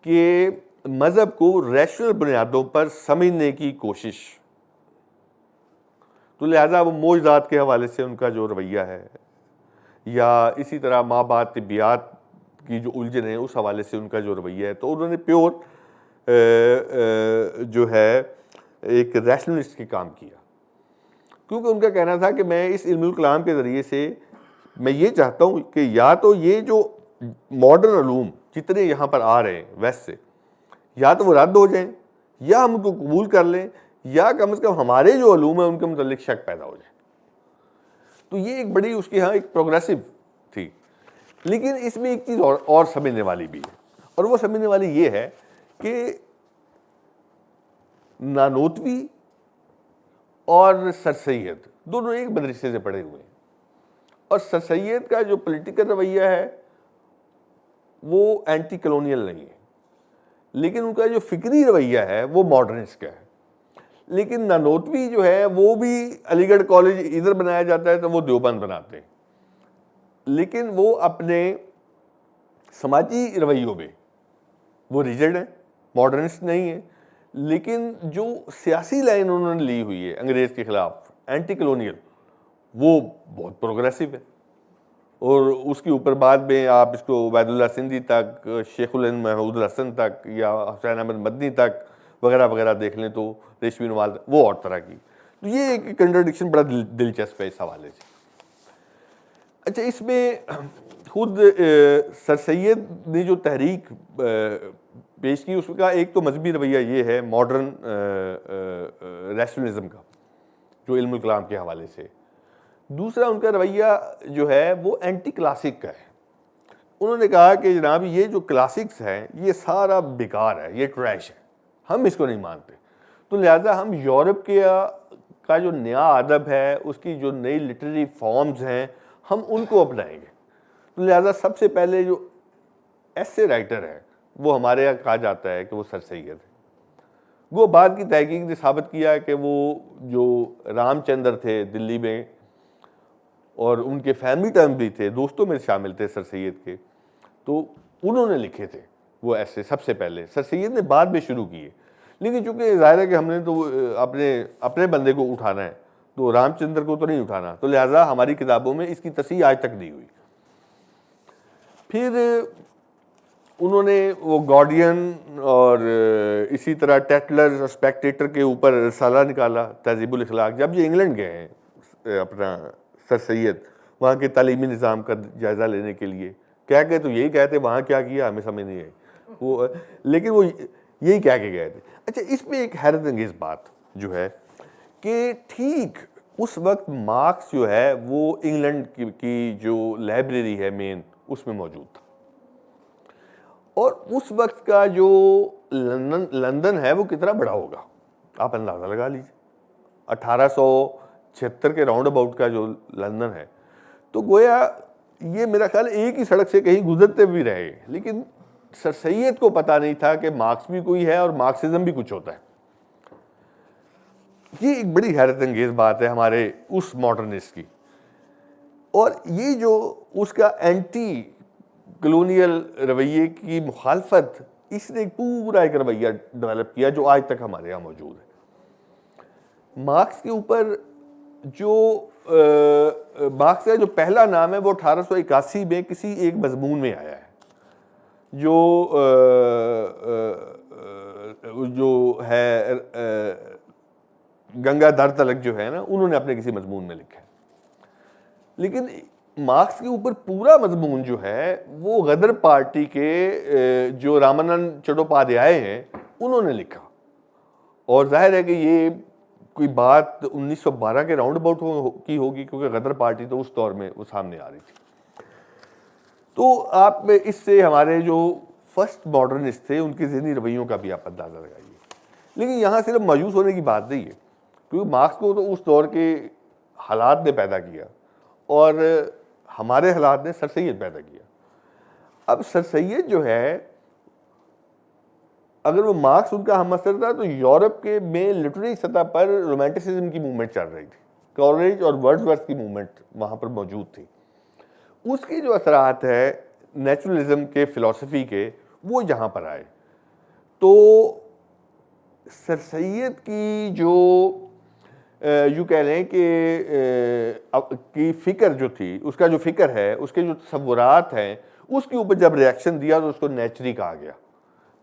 A: کہ مذہب کو ریشنل بنیادوں پر سمجھنے کی کوشش. تو لہٰذا وہ معجزات کے حوالے سے ان کا جو رویہ ہے، یا اسی طرح ماں بعد طبیعت کی جو الجھن ہے اس حوالے سے ان کا جو رویہ ہے، تو انہوں نے پیور جو ہے ایک ریشنلسٹ کی کام کیا. کیونکہ ان کا کہنا تھا کہ میں اس علم الکلام کے ذریعے سے میں یہ چاہتا ہوں کہ یا تو یہ جو ماڈرن علوم جتنے یہاں پر آ رہے ہیں ویسٹ سے، یا تو وہ رد ہو جائیں، یا ہم ان کو قبول کر لیں، یا کم از کم ہمارے جو علوم ہیں ان کے متعلق شک پیدا ہو جائے. تو یہ ایک بڑی اس کے ہاں ایک پروگریسو تھی. لیکن اس میں ایک چیز اور سمجھنے والی بھی ہے، اور وہ سمجھنے والی یہ ہے کہ نانوتوی اور سر سید دونوں ایک مدرسے سے پڑھے ہوئے ہیں، اور سر سید کا جو پولیٹیکل رویہ ہے وہ اینٹی کلونیل نہیں ہے، لیکن ان کا جو فکری رویہ ہے وہ ماڈرنسٹ کا ہے. لیکن نانوتوی جو ہے وہ بھی علی گڑھ کالج ادھر بنایا جاتا ہے تو وہ دیوبند بناتے ہیں، لیکن وہ اپنے سماجی رویوں میں وہ ریجڈ ہیں، ماڈرنسٹ نہیں ہیں. لیکن جو سیاسی لائن انہوں نے لی ہوئی ہے انگریز کے خلاف، اینٹی کلونیل، وہ بہت پروگریسو ہے. اور اس کے اوپر بعد میں آپ اس کو عبید اللہ سندھی تک، شیخ الہند محمود الحسن تک، یا حسین احمد مدنی تک وغیرہ وغیرہ دیکھ لیں تو ریشمی نواز وہ اور طرح کی. تو یہ ایک کنٹرڈکشن بڑا دلچسپ ہے اس حوالے سے. اچھا، اس میں خود سر سید نے جو تحریک پیش کی اس کا ایک تو مذہبی رویہ یہ ہے ماڈرن ریشنلزم کا جو علم الکلام کے حوالے سے. دوسرا ان کا رویہ جو ہے وہ اینٹی کلاسک کا ہے. انہوں نے کہا کہ جناب یہ جو کلاسکس ہیں یہ سارا بیکار ہے, یہ ٹریش ہے, ہم اس کو نہیں مانتے. تو لہٰذا ہم یورپ کا جو نیا ادب ہے, اس کی جو نئی لٹریری فارمز ہیں, ہم ان کو اپنائیں گے. تو لہٰذا سب سے پہلے جو ایسے رائٹر ہے وہ ہمارے یہاں کہا جاتا ہے کہ وہ سر سید ہے. وہ بعد کی تحقیق نے ثابت کیا کہ وہ جو رام چندر تھے دلی میں, اور ان کے فیملی ٹرم بھی تھے, دوستوں میں شامل تھے سر سید کے, تو انہوں نے لکھے تھے وہ ایسے سب سے پہلے. سر سید نے بعد میں شروع کیے, لیکن چونکہ ظاہر ہے کہ ہم نے تو اپنے بندے کو اٹھانا ہے, تو رام چندر کو تو نہیں اٹھانا, تو لہٰذا ہماری کتابوں میں اس کی تصحیح آج تک نہیں ہوئی. پھر انہوں نے وہ گارڈین اور اسی طرح ٹیٹلر اور اسپیکٹیٹر کے اوپر رسالہ نکالا, تہذیب الاخلاق. جب یہ انگلینڈ گئے ہیں اپنا سر سید وہاں کے تعلیمی نظام کا جائزہ لینے کے لیے, کہہ کے تو یہی کہتے وہاں کیا کیا ہمیں سمجھ نہیں آئی, لیکن وہ یہی کہہ کے گئے تھے. اچھا, اس میں ایک حیرت انگیز بات جو ہے کہ ٹھیک اس وقت مارکس جو ہے وہ انگلینڈ کی جو لائبریری ہے مین اس میں موجود تھا, اور اس وقت کا جو لندن ہے وہ کتنا بڑا ہوگا آپ اندازہ لگا لیجیے. 1876 کے راؤنڈ اباؤٹ کا جو لندن ہے, تو گویا یہ میرا خیال ایک ہی سڑک سے کہیں گزرتے بھی رہے, لیکن سر سید کو پتہ نہیں تھا کہ مارکس بھی کوئی ہے اور مارکسزم بھی کچھ ہوتا ہے. یہ ایک بڑی حیرت انگیز بات ہے ہمارے اس ماڈرنسٹ کی. اور یہ جو اس کا اینٹی کلونیل رویے کی مخالفت, اس نے پورا ایک رویہ ڈیولپ کیا جو آج تک ہمارے یہاں موجود ہے. مارکس کے اوپر جو مارکس کا جو پہلا نام ہے وہ 1881 میں کسی ایک مضمون میں آیا ہے, جو ہے گنگا دھر تلک جو ہے نا, انہوں نے اپنے کسی مضمون میں لکھا ہے. لیکن مارکس کے اوپر پورا مضمون جو ہے وہ غدر پارٹی کے جو رامانند چٹوپادھیائے ہیں انہوں نے لکھا. اور ظاہر ہے کہ یہ کوئی بات 1912 کے راؤنڈ اباؤٹ کی ہوگی, کیونکہ غدر پارٹی تو اس دور میں وہ سامنے آ رہی تھی. تو آپ اس سے ہمارے جو فرسٹ ماڈرنسٹ تھے ان کے ذہنی رویوں کا بھی آپ اندازہ لگائیے. لیکن یہاں صرف مایوس ہونے کی بات نہیں ہے, کیونکہ مارکس کو تو اس دور کے حالات نے پیدا کیا اور ہمارے حالات نے سر سید پیدا کیا. اب سر سید جو ہے, اگر وہ مارکس ان کا ہم اثر تھا, تو یورپ کے میں لٹریری سطح پر رومانٹسزم کی موومنٹ چل رہی تھی. کالریج اور ورڈزورتھ کی موومنٹ وہاں پر موجود تھی. اس کے جو اثرات ہے نیچرلزم کے, فلسفی کے, وہ یہاں پر آئے. تو سر سید کی جو یوں کہہ لیں کہ فکر جو تھی, اس کا جو فکر ہے, اس کے جو تصورات ہیں, اس کے اوپر جب ریاکشن دیا تو اس کو نیچری کہا گیا.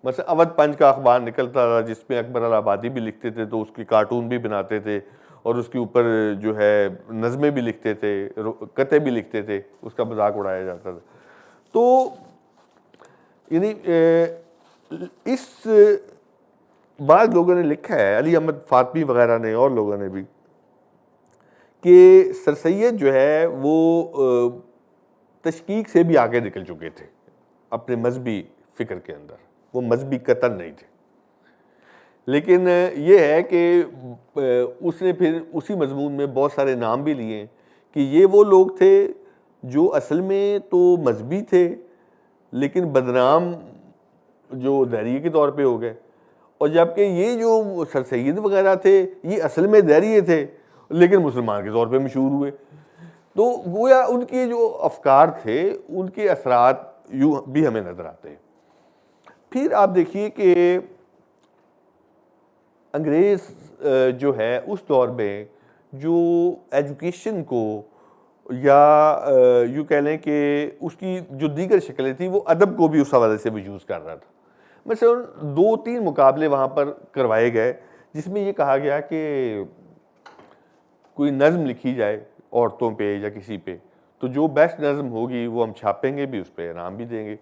A: مثلا اودھ پنچ کا اخبار نکلتا تھا جس میں اکبر الہ بھی لکھتے تھے, تو اس کی کارٹون بھی بناتے تھے اور اس کے اوپر جو ہے نظمیں بھی لکھتے تھے, قطعے بھی لکھتے تھے, اس کا مذاق اڑایا جاتا تھا. تو یعنی اس بعض لوگوں نے لکھا ہے, علی احمد فاطمی وغیرہ نے اور لوگوں نے بھی, کہ سر سید جو ہے وہ تشکیک سے بھی آگے نکل چکے تھے اپنے مذہبی فکر کے اندر. وہ مذہبی قتل نہیں تھے, لیکن یہ ہے کہ اس نے پھر اسی مضمون میں بہت سارے نام بھی لیے کہ یہ وہ لوگ تھے جو اصل میں تو مذہبی تھے لیکن بدنام جو دہریے کے طور پہ ہو گئے, اور جبکہ یہ جو سر سید وغیرہ تھے یہ اصل میں دہریے تھے لیکن مسلمان کے طور پہ مشہور ہوئے. تو گویا ان کے جو افکار تھے ان کے اثرات یوں بھی ہمیں نظر آتے ہیں. پھر آپ دیکھیے کہ انگریز جو ہے اس دور میں جو ایجوکیشن کو یا یوں کہہ لیں کہ اس کی جو دیگر شکلیں تھیں وہ ادب کو بھی اس حوالے سے وہ یوز کر رہا تھا. مثلا 2-3 مقابلے وہاں پر کروائے گئے جس میں یہ کہا گیا کہ کوئی نظم لکھی جائے عورتوں پہ یا کسی پہ, تو جو بیسٹ نظم ہوگی وہ ہم چھاپیں گے بھی, اس پہ انعام بھی دیں گے.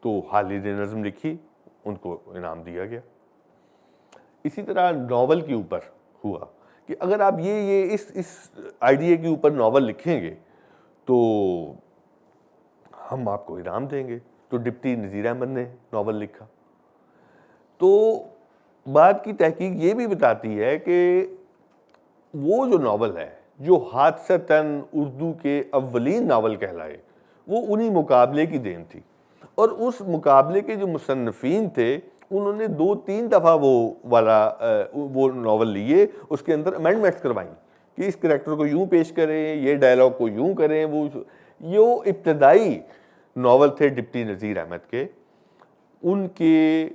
A: تو خالد نے نظم لکھی, ان کو انعام دیا گیا. اسی طرح ناول کے اوپر ہوا کہ اگر آپ یہ اس آئیڈیا کے اوپر ناول لکھیں گے تو ہم آپ کو انعام دیں گے. تو ڈپٹی نذیر احمد نے ناول لکھا. تو بات کی تحقیق یہ بھی بتاتی ہے کہ وہ جو ناول ہے جو حادثتاً اردو کے اولین ناول کہلائے وہ انہی مقابلے کی دین تھی. اور اس مقابلے کے جو مصنفین تھے انہوں نے 2-3 دفعہ وہ ناول لیے, اس کے اندر امینڈمنٹس کروائیں کہ اس کریکٹر کو یوں پیش کریں, یہ ڈائلاگ کو یوں کریں. وہ ابتدائی ناول تھے ڈپٹی نذیر احمد کے, ان کے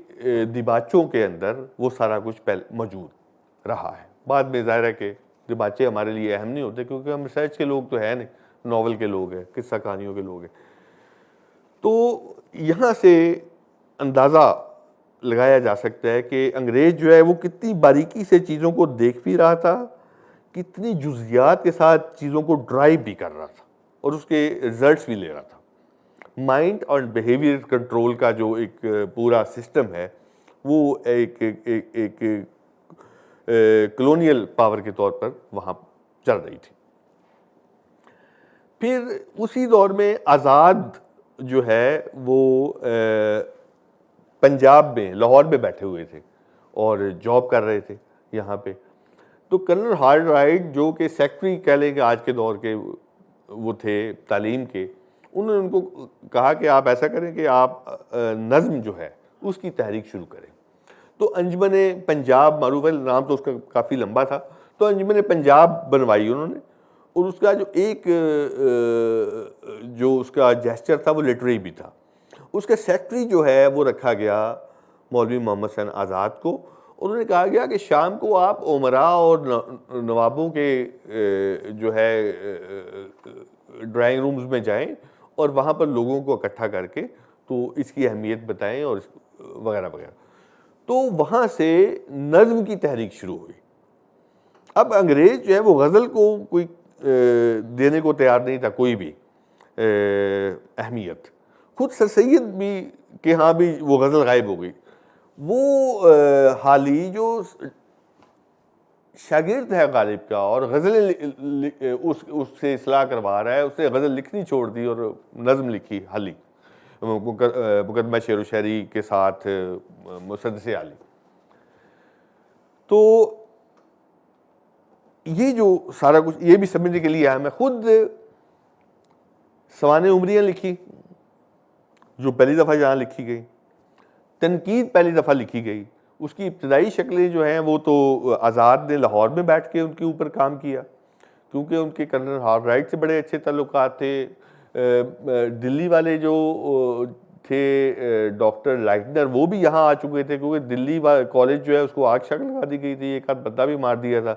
A: دیباچوں کے اندر وہ سارا کچھ موجود رہا ہے. بعد میں ظاہر ہے کہ دیباچے ہمارے لیے اہم نہیں ہوتے کیونکہ ہم ریسرچ کے لوگ تو ہے نہیں, ناول کے لوگ ہیں, قصہ کہانیوں کے لوگ ہیں. تو یہاں سے اندازہ لگایا جا سکتا ہے کہ انگریز جو ہے وہ کتنی باریکی سے چیزوں کو دیکھ بھی رہا تھا, کتنی جزیات کے ساتھ چیزوں کو ڈرائیو بھی کر رہا تھا اور اس کے رزلٹس بھی لے رہا تھا. مائنڈ اور بیہیویئر کنٹرول کا جو ایک پورا سسٹم ہے وہ ایک کلونیل پاور کے طور پر وہاں چل رہی تھی. پھر اسی دور میں آزاد جو ہے وہ پنجاب میں لاہور میں بیٹھے ہوئے تھے اور جاب کر رہے تھے یہاں پہ. تو کرنل ہارڈ رائٹ جو کہ سیکٹری کہہ لیں کہ آج کے دور کے وہ تھے تعلیم کے, انہوں نے ان کو کہا کہ آپ ایسا کریں کہ آپ نظم جو ہے اس کی تحریک شروع کریں. تو انجمن پنجاب, معروف ہے نام تو اس کا کافی لمبا تھا, تو انجمن پنجاب بنوائی انہوں نے. اور اس کا جو ایک جو اس کا جیسچر تھا وہ لٹریری بھی تھا. اس کا سیکٹری جو ہے وہ رکھا گیا مولوی محمد حسین آزاد کو. انہوں نے کہا گیا کہ شام کو آپ امراء اور نوابوں کے جو ہے ڈرائنگ رومز میں جائیں اور وہاں پر لوگوں کو اکٹھا کر کے تو اس کی اہمیت بتائیں اور وغیرہ وغیرہ. تو وہاں سے نظم کی تحریک شروع ہوئی. اب انگریز جو ہے وہ غزل کو کوئی دینے کو تیار نہیں تھا کوئی بھی اہمیت. خود سر سید بھی کہ ہاں بھی وہ غزل غائب ہو گئی. وہ حالی جو شاگرد ہے غالب کا اور غزلیں اس سے اصلاح کروا رہا ہے, اس سے غزل لکھنی چھوڑ دی اور نظم لکھی حالی, مقدمہ شعر و شاعری کے ساتھ مسدس عالی. تو یہ جو سارا کچھ یہ بھی سمجھنے کے لیے اہم ہے. خود سوانح عمریاں لکھی جو پہلی دفعہ یہاں لکھی گئی, تنقید پہلی دفعہ لکھی گئی. اس کی ابتدائی شکلیں جو ہیں وہ تو آزاد نے لاہور میں بیٹھ کے ان کے اوپر کام کیا کیونکہ ان کے کرنل ہارڈ رائٹ سے بڑے اچھے تعلقات تھے. دلی والے جو تھے ڈاکٹر لائٹنر وہ بھی یہاں آ چکے تھے کیونکہ دلی کالج جو ہے اس کو آگ شک لگا دی گئی تھی, ایک آدھ بندہ بھی مار دیا تھا.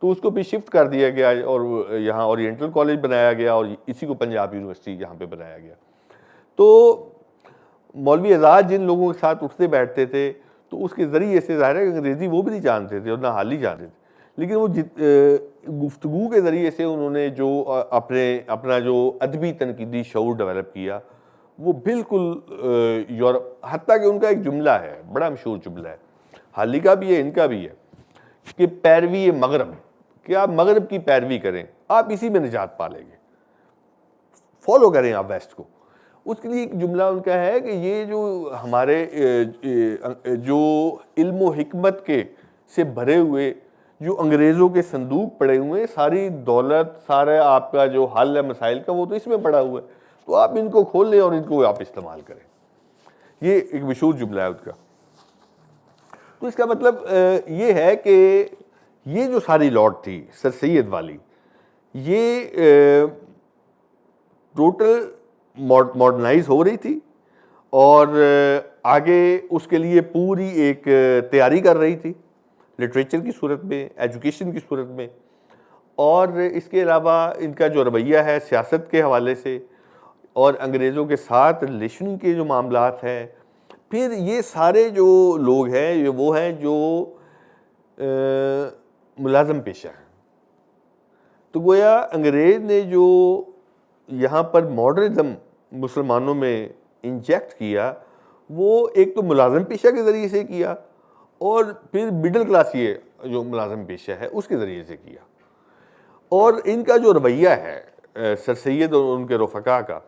A: تو اس کو بھی شفٹ کر دیا گیا اور یہاں اورینٹل کالج بنایا گیا اور اسی کو پنجاب یونیورسٹی یہاں پہ بنایا گیا. تو مولوی آزاد جن لوگوں کے ساتھ اٹھتے بیٹھتے تھے تو اس کے ذریعے سے ظاہر ہے کہ انگریزی وہ بھی نہیں جانتے تھے اور نہ حالی جانتے تھے, لیکن وہ گفتگو کے ذریعے سے انہوں نے جو اپنا جو ادبی تنقیدی شعور ڈیولپ کیا وہ بالکل حتیٰ کہ ان کا ایک جملہ ہے بڑا مشہور جملہ ہے, حالی کا بھی ہے ان کا بھی ہے, کہ پیروی مغرب, کہ آپ مغرب کی پیروی کریں آپ اسی میں نجات پا لیں گے, فالو کریں آپ ویسٹ کو. اس کے لیے ایک جملہ ان کا ہے کہ یہ جو ہمارے جو علم و حکمت کے سے بھرے ہوئے جو انگریزوں کے صندوق پڑے ہوئے ہیں, ساری دولت سارا آپ کا جو حل ہے مسائل کا وہ تو اس میں پڑا ہوا ہے, تو آپ ان کو کھول لیں اور ان کو آپ استعمال کریں. یہ ایک مشہور جملہ ہے اس کا. تو اس کا مطلب یہ ہے کہ یہ جو ساری لاٹ تھی سر سید والی یہ ٹوٹل ماڈرنائز ہو رہی تھی اور آگے اس کے لیے پوری ایک تیاری کر رہی تھی لٹریچر کی صورت میں, ایجوکیشن کی صورت میں, اور اس کے علاوہ ان کا جو رویہ ہے سیاست کے حوالے سے اور انگریزوں کے ساتھ ریلیشن کے جو معاملات ہیں. پھر یہ سارے جو لوگ ہیں یہ وہ ہیں جو ملازم پیشہ ہیں. تو گویا انگریز نے جو یہاں پر ماڈرنزم مسلمانوں میں انجیکٹ کیا وہ ایک تو ملازم پیشہ کے ذریعے سے کیا اور پھر مڈل کلاس, یہ جو ملازم پیشہ ہے اس کے ذریعے سے کیا. اور ان کا جو رویہ ہے سر سید اور ان کے رفقا کا،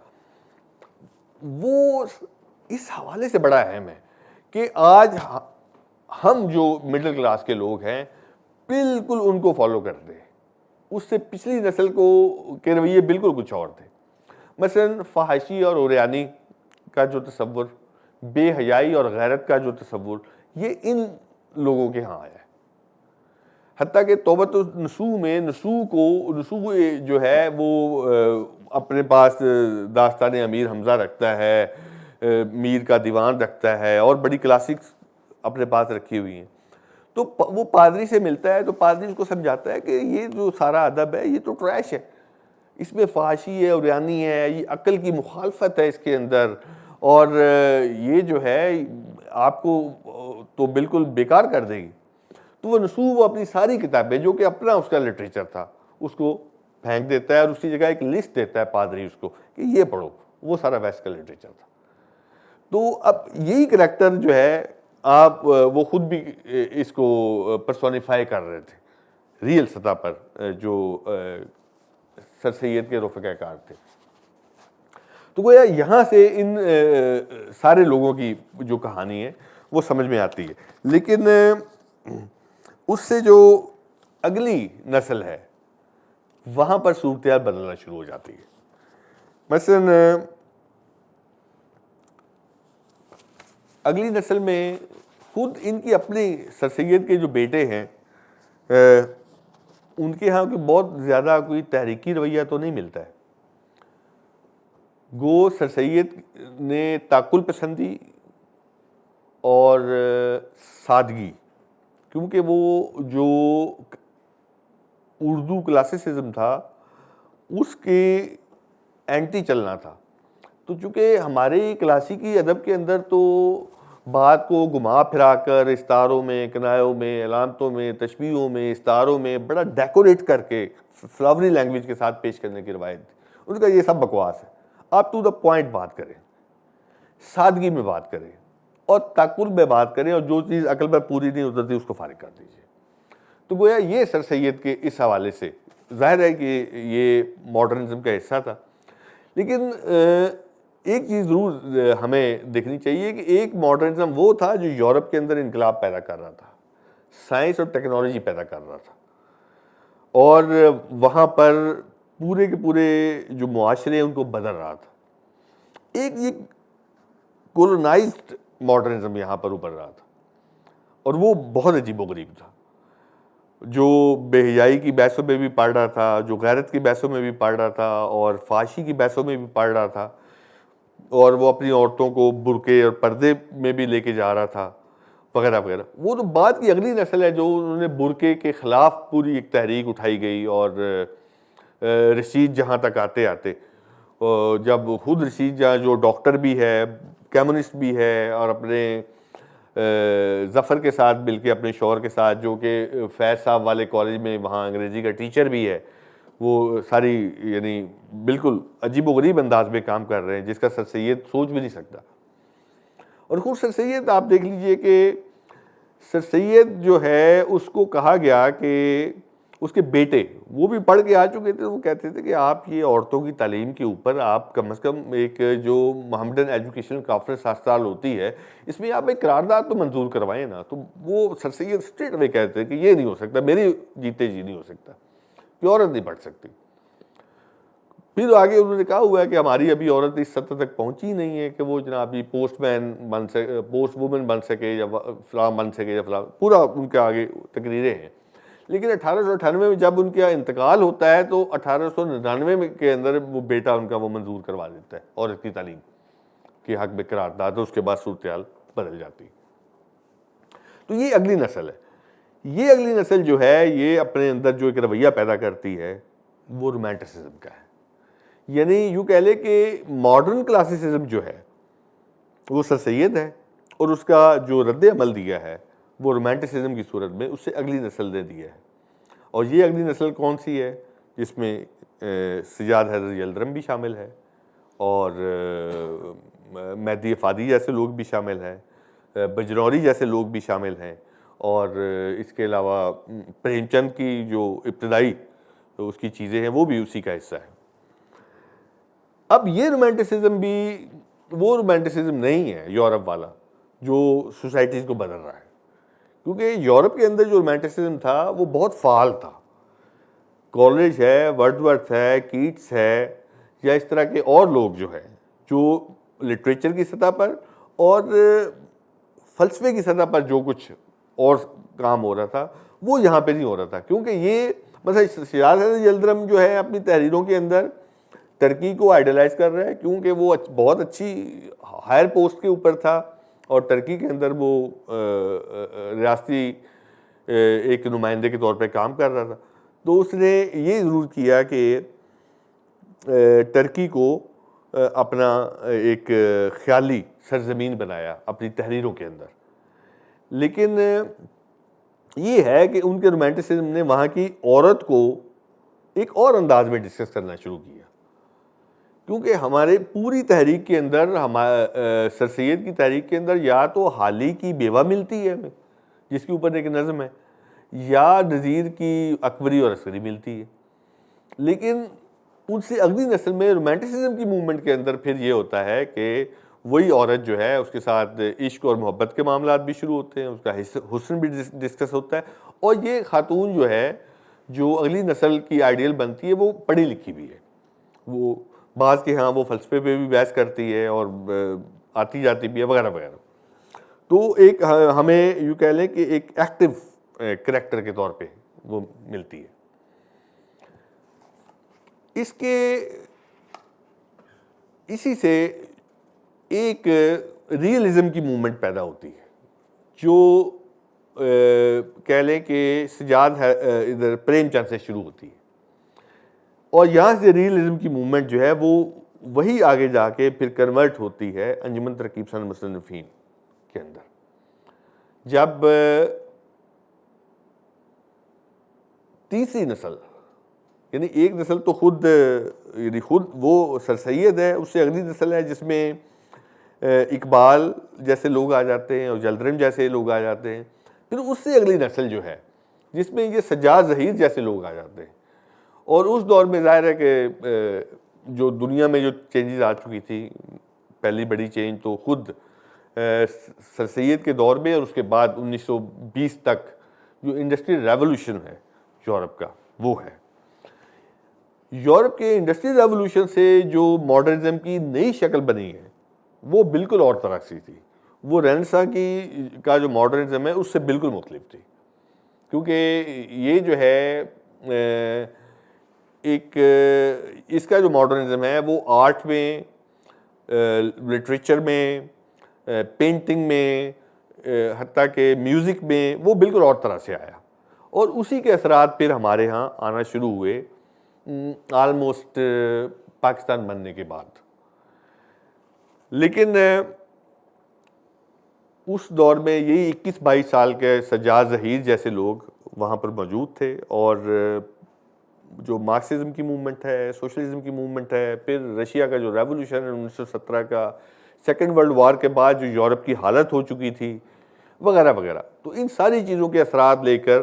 A: وہ اس حوالے سے بڑا اہم ہے کہ آج ہم جو مڈل کلاس کے لوگ ہیں بالکل ان کو فالو کرتے ہیں. اس سے پچھلی نسل کے رویے بالکل کچھ اور تھے. مثلا فحاشی اور اوریانی کا جو تصور، بے حیائی اور غیرت کا جو تصور، یہ ان لوگوں کے ہاں آیا ہے. حتیٰ کہ توبۃ النسوء میں نسوء جو ہے وہ اپنے پاس داستان امیر حمزہ رکھتا ہے، میر کا دیوان رکھتا ہے، اور بڑی کلاسکس اپنے پاس رکھی ہوئی ہیں. تو وہ پادری سے ملتا ہے تو پادری اس کو سمجھاتا ہے کہ یہ جو سارا ادب ہے یہ تو ٹریش ہے، اس میں فحاشی ہے، اوریانی ہے، یہ عقل کی مخالفت ہے اس کے اندر، اور یہ جو ہے آپ کو تو بالکل بیکار کر دے گی. تو وہ نسوء وہ اپنی ساری کتابیں جو کہ اپنا اس کا لٹریچر تھا اس کو پھینک دیتا ہے، اور اس کی جگہ ایک لسٹ دیتا ہے پادری اس کو کہ یہ پڑھو. وہ سارا ویسٹ کا لٹریچر تھا. تو اب یہی کریکٹر جو ہے آپ وہ خود بھی اس کو پرسونیفائی کر رہے تھے ریئل سطح پر، جو سر سید کے رفقا کار تھے. تو گویا یہاں سے ان سارے لوگوں کی جو کہانی ہے وہ سمجھ میں آتی ہے. لیکن اس سے جو اگلی نسل ہے وہاں پر صورتحال بدلنا شروع ہو جاتی ہے. مثلا اگلی نسل میں خود ان کی اپنی سر سید کے جو بیٹے ہیں ان کے ہاں بہت زیادہ کوئی تحریکی رویہ تو نہیں ملتا ہے. گو سر سید نے تعقل پسندی اور سادگی، کیونکہ وہ جو اردو کلاسیسزم تھا اس کے اینٹی چلنا تھا. تو چونکہ ہمارے کلاسیکی ادب کے اندر تو بات کو گھما پھرا کر استعاروں میں، کنایوں میں، علامتوں میں، تشبیہوں میں، استعاروں میں بڑا ڈیکوریٹ کر کے فلاوری لینگویج کے ساتھ پیش کرنے کی روایت تھی. ان کا یہ سب بکواس ہے. آپ ٹو دا پوائنٹ بات کریں، سادگی میں بات کریں اور تعقل میں بات کریں، اور جو چیز عقل میں پوری نہیں اترتی اس کو فارغ کر دیجیے. تو گویا یہ سر سید کے اس حوالے سے ظاہر ہے کہ یہ ماڈرنزم کا حصہ تھا. لیکن ایک چیز ضرور ہمیں دیکھنی چاہیے کہ ایک ماڈرنزم وہ تھا جو یورپ کے اندر انقلاب پیدا کر رہا تھا، سائنس اور ٹیکنالوجی پیدا کر رہا تھا، اور وہاں پر پورے کے پورے جو معاشرے ہیں ان کو بدل رہا تھا. ایک یہ کولونائزڈ ماڈرنزم یہاں پر ابھر رہا تھا، اور وہ بہت عجیب و غریب تھا، جو بے حیائی کی بحثوں میں بھی پڑھ رہا تھا، جو غیرت کی بحثوں میں بھی پڑھ رہا تھا، اور فحاشی کی بحثوں میں بھی پڑھ رہا تھا، اور وہ اپنی عورتوں کو برقعے اور پردے میں بھی لے کے جا رہا تھا وغیرہ وغیرہ. وہ تو بعد کی اگلی نسل ہے جو انہوں نے برقعے کے خلاف پوری ایک تحریک اٹھائی گئی. اور رشید جہاں تک آتے جب خود رشید جہاں جو ڈاکٹر بھی ہے، کمیونسٹ بھی ہے، اور اپنے ظفر کے ساتھ مل کے اپنے شوہر کے ساتھ جو کہ فیض صاحب والے کالج میں وہاں انگریزی کا ٹیچر بھی ہے، وہ ساری یعنی بالکل عجیب و غریب انداز میں کام کر رہے ہیں جس کا سر سید سوچ بھی نہیں سکتا. اور خود سر سید آپ دیکھ لیجئے کہ سر سید جو ہے اس کو کہا گیا کہ اس کے بیٹے وہ بھی پڑھ کے آ چکے تھے، وہ کہتے تھے کہ آپ یہ عورتوں کی تعلیم کے اوپر آپ کم از کم ایک جو محمدن ایجوکیشن کانفرنس 7 سال ہوتی ہے اس میں آپ ایک قرارداد تو منظور کروائیں نا. تو وہ سر سید اسٹریٹ اوے کہتے ہیں کہ یہ نہیں ہو سکتا، میری جیتے جی نہیں ہو سکتا کہ عورت نہیں پڑھ سکتی. پھر آگے انہوں نے کہا ہوا ہے کہ ہماری ابھی عورت اس سطح تک پہنچی نہیں ہے کہ وہ جناب پوسٹ مین بن سکے، پوسٹ وومن بن سکے، یا فلاں بن سکے، یا فلاں پورا ان کے آگے تقریریں ہیں. لیکن 1898 میں جب ان کا انتقال ہوتا ہے تو 1899 کے اندر وہ بیٹا ان کا وہ منظور کروا دیتا ہے عورت کی تعلیم کے حق میں قرارداد، اس کے بعد صورتحال بدل جاتی. تو یہ اگلی نسل ہے. یہ اگلی نسل جو ہے یہ اپنے اندر جو ایک رویہ پیدا کرتی ہے وہ رومانٹسزم کا ہے. یعنی یوں کہہ لے کہ ماڈرن کلاسیسزم جو ہے وہ سر سید ہے، اور اس کا جو رد عمل دیا ہے وہ رومانٹسزم کی صورت میں اس سے اگلی نسل نے دیا ہے. اور یہ اگلی نسل کون سی ہے؟ جس میں سجاد حیدر یلدرم بھی شامل ہے، اور مہدی افادی جیسے لوگ بھی شامل ہیں، بجنوری جیسے لوگ بھی شامل ہیں، اور اس کے علاوہ پریم چند کی جو ابتدائی اس کی چیزیں ہیں وہ بھی اسی کا حصہ ہے. اب یہ رومانٹسزم بھی وہ رومانٹسزم نہیں ہے یورپ والا جو سوسائٹیز کو بدل رہا ہے, کیونکہ یورپ کے اندر جو رومانٹسزم تھا وہ بہت فعال تھا. کالج ہے, ورڈزورتھ ہے, کیٹس ہے, یا اس طرح کے اور لوگ جو ہے جو لٹریچر کی سطح پر اور فلسفے کی سطح پر جو کچھ اور کام ہو رہا تھا وہ یہاں پہ نہیں ہو رہا تھا, کیونکہ یہ مثلا سراج احمد یلدرم جو ہے اپنی تحریروں کے اندر ترکی کو آئیڈلائز کر رہا ہے, کیونکہ وہ بہت اچھی ہائر پوسٹ کے اوپر تھا اور ترکی کے اندر وہ ریاستی ایک نمائندے کے طور پہ کام کر رہا تھا. تو اس نے یہ ضرور کیا کہ ترکی کو اپنا ایک خیالی سرزمین بنایا اپنی تحریروں کے اندر, لیکن یہ ہے کہ ان کے رومانٹسزم نے وہاں کی عورت کو ایک اور انداز میں ڈسکس کرنا شروع کیا, کیونکہ ہمارے پوری تحریک کے اندر سر سید کی تحریک کے اندر یا تو حالی کی بیوہ ملتی ہے ہمیں جس کے اوپر ایک نظم ہے, یا نذیر کی اکبری اور عسکری ملتی ہے, لیکن ان سے اگلی نسل میں رومانٹسزم کی موومنٹ کے اندر پھر یہ ہوتا ہے کہ وہی عورت جو ہے اس کے ساتھ عشق اور محبت کے معاملات بھی شروع ہوتے ہیں, اس کا حسن بھی ڈسکس ہوتا ہے, اور یہ خاتون جو ہے جو اگلی نسل کی آئیڈیل بنتی ہے وہ پڑھی لکھی بھی ہے, وہ بعض کے ہاں وہ فلسفے پہ بھی بحث کرتی ہے اور آتی جاتی بھی ہے وغیرہ وغیرہ. تو ایک ہمیں یوں کہہ لیں کہ ایک ایکٹیو کریکٹر کے طور پہ وہ ملتی ہے. اسی سے ایک ریئلزم کی موومنٹ پیدا ہوتی ہے جو کہہ لیں کہ سجاد ادھر پریم چند سے شروع ہوتی ہے, اور یہاں سے ریئلزم کی موومنٹ جو ہے وہ وہی آگے جا کے پھر کنورٹ ہوتی ہے انجمن ترکیب سند مصنفین کے اندر, جب تیسری نسل یعنی ایک نسل تو خود وہ سر سید ہے, اس سے اگلی نسل ہے جس میں اقبال جیسے لوگ آ جاتے ہیں اور یلدرم جیسے لوگ آ جاتے ہیں, پھر اس سے اگلی نسل جو ہے جس میں یہ سجاد ظہیر جیسے لوگ آ جاتے ہیں. اور اس دور میں ظاہر ہے کہ جو دنیا میں جو چینجز آ چکی تھی, پہلی بڑی چینج تو خود سر سید کے دور میں اور اس کے بعد 1920 تک جو انڈسٹریل ریولوشن ہے یورپ کا وہ ہے. یورپ کے انڈسٹریل ریولوشن سے جو ماڈرنزم کی نئی شکل بنی ہے وہ بالکل اور طرح سے تھی, وہ رینیساں کا جو ماڈرنزم ہے اس سے بالکل مختلف تھی, کیونکہ یہ جو ہے ایک اس کا جو ماڈرنزم ہے وہ آرٹ میں, لٹریچر میں, پینٹنگ میں, حتیٰ کہ میوزک میں وہ بالکل اور طرح سے آیا, اور اسی کے اثرات پھر ہمارے ہاں آنا شروع ہوئے آلموسٹ پاکستان بننے کے بعد. لیکن اس دور میں یہی 21-22 سال کے سجاد ظہیر جیسے لوگ وہاں پر موجود تھے, اور جو مارکسزم کی موومنٹ ہے, سوشلزم کی موومنٹ ہے, پھر رشیا کا جو ریولوشن ہے 1917 کا, سیکنڈ ورلڈ وار کے بعد جو یورپ کی حالت ہو چکی تھی وغیرہ وغیرہ, تو ان ساری چیزوں کے اثرات لے کر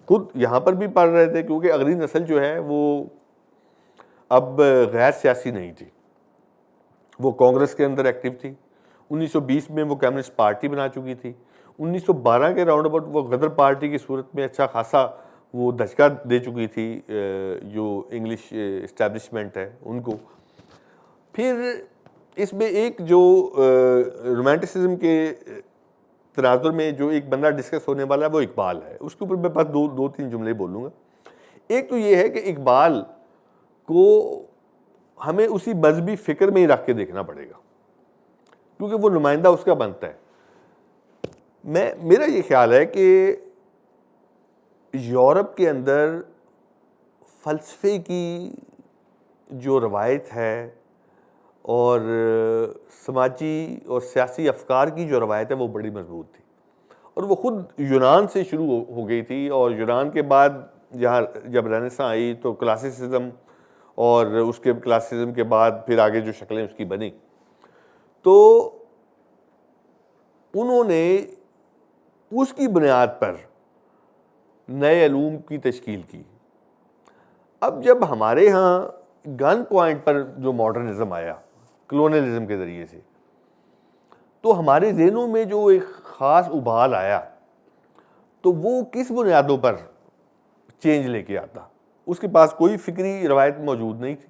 A: خود یہاں پر بھی پڑھ رہے تھے, کیونکہ اگلی نسل جو ہے وہ اب غیر سیاسی نہیں تھی, وہ کانگریس کے اندر ایکٹیو تھی. 1920 میں وہ کمیونسٹ پارٹی بنا چکی تھی. 1912 کے راؤنڈ اباؤٹ وہ غدر پارٹی کی صورت میں اچھا خاصا وہ دھچکا دے چکی تھی جو انگلش اسٹیبلشمنٹ ہے ان کو. پھر اس میں ایک جو رومانٹسزم کے تناظر میں جو ایک بندہ ڈسکس ہونے والا ہے وہ اقبال ہے, اس کے اوپر میں بس دو تین جملے بولوں گا. ایک تو یہ ہے کہ اقبال کو ہمیں اسی مذہبی فکر میں ہی رکھ کے دیکھنا پڑے گا, کیونکہ وہ نمائندہ اس کا بنتا ہے. میرا یہ خیال ہے کہ یورپ کے اندر فلسفے کی جو روایت ہے اور سماجی اور سیاسی افکار کی جو روایت ہے وہ بڑی مضبوط تھی, اور وہ خود یونان سے شروع ہو گئی تھی, اور یونان کے بعد جہاں جب رینیساں آئی تو کلاسیسزم, اور اس کے کلاسیسزم کے بعد پھر آگے جو شکلیں اس کی بنی, تو انہوں نے اس کی بنیاد پر نئے علوم کی تشکیل کی. اب جب ہمارے ہاں گن پوائنٹ پر جو ماڈرنزم آیا کلونلزم کے ذریعے سے, تو ہمارے ذہنوں میں جو ایک خاص ابھال آیا, تو وہ کس بنیادوں پر چینج لے کے آتا؟ اس کے پاس کوئی فکری روایت موجود نہیں تھی.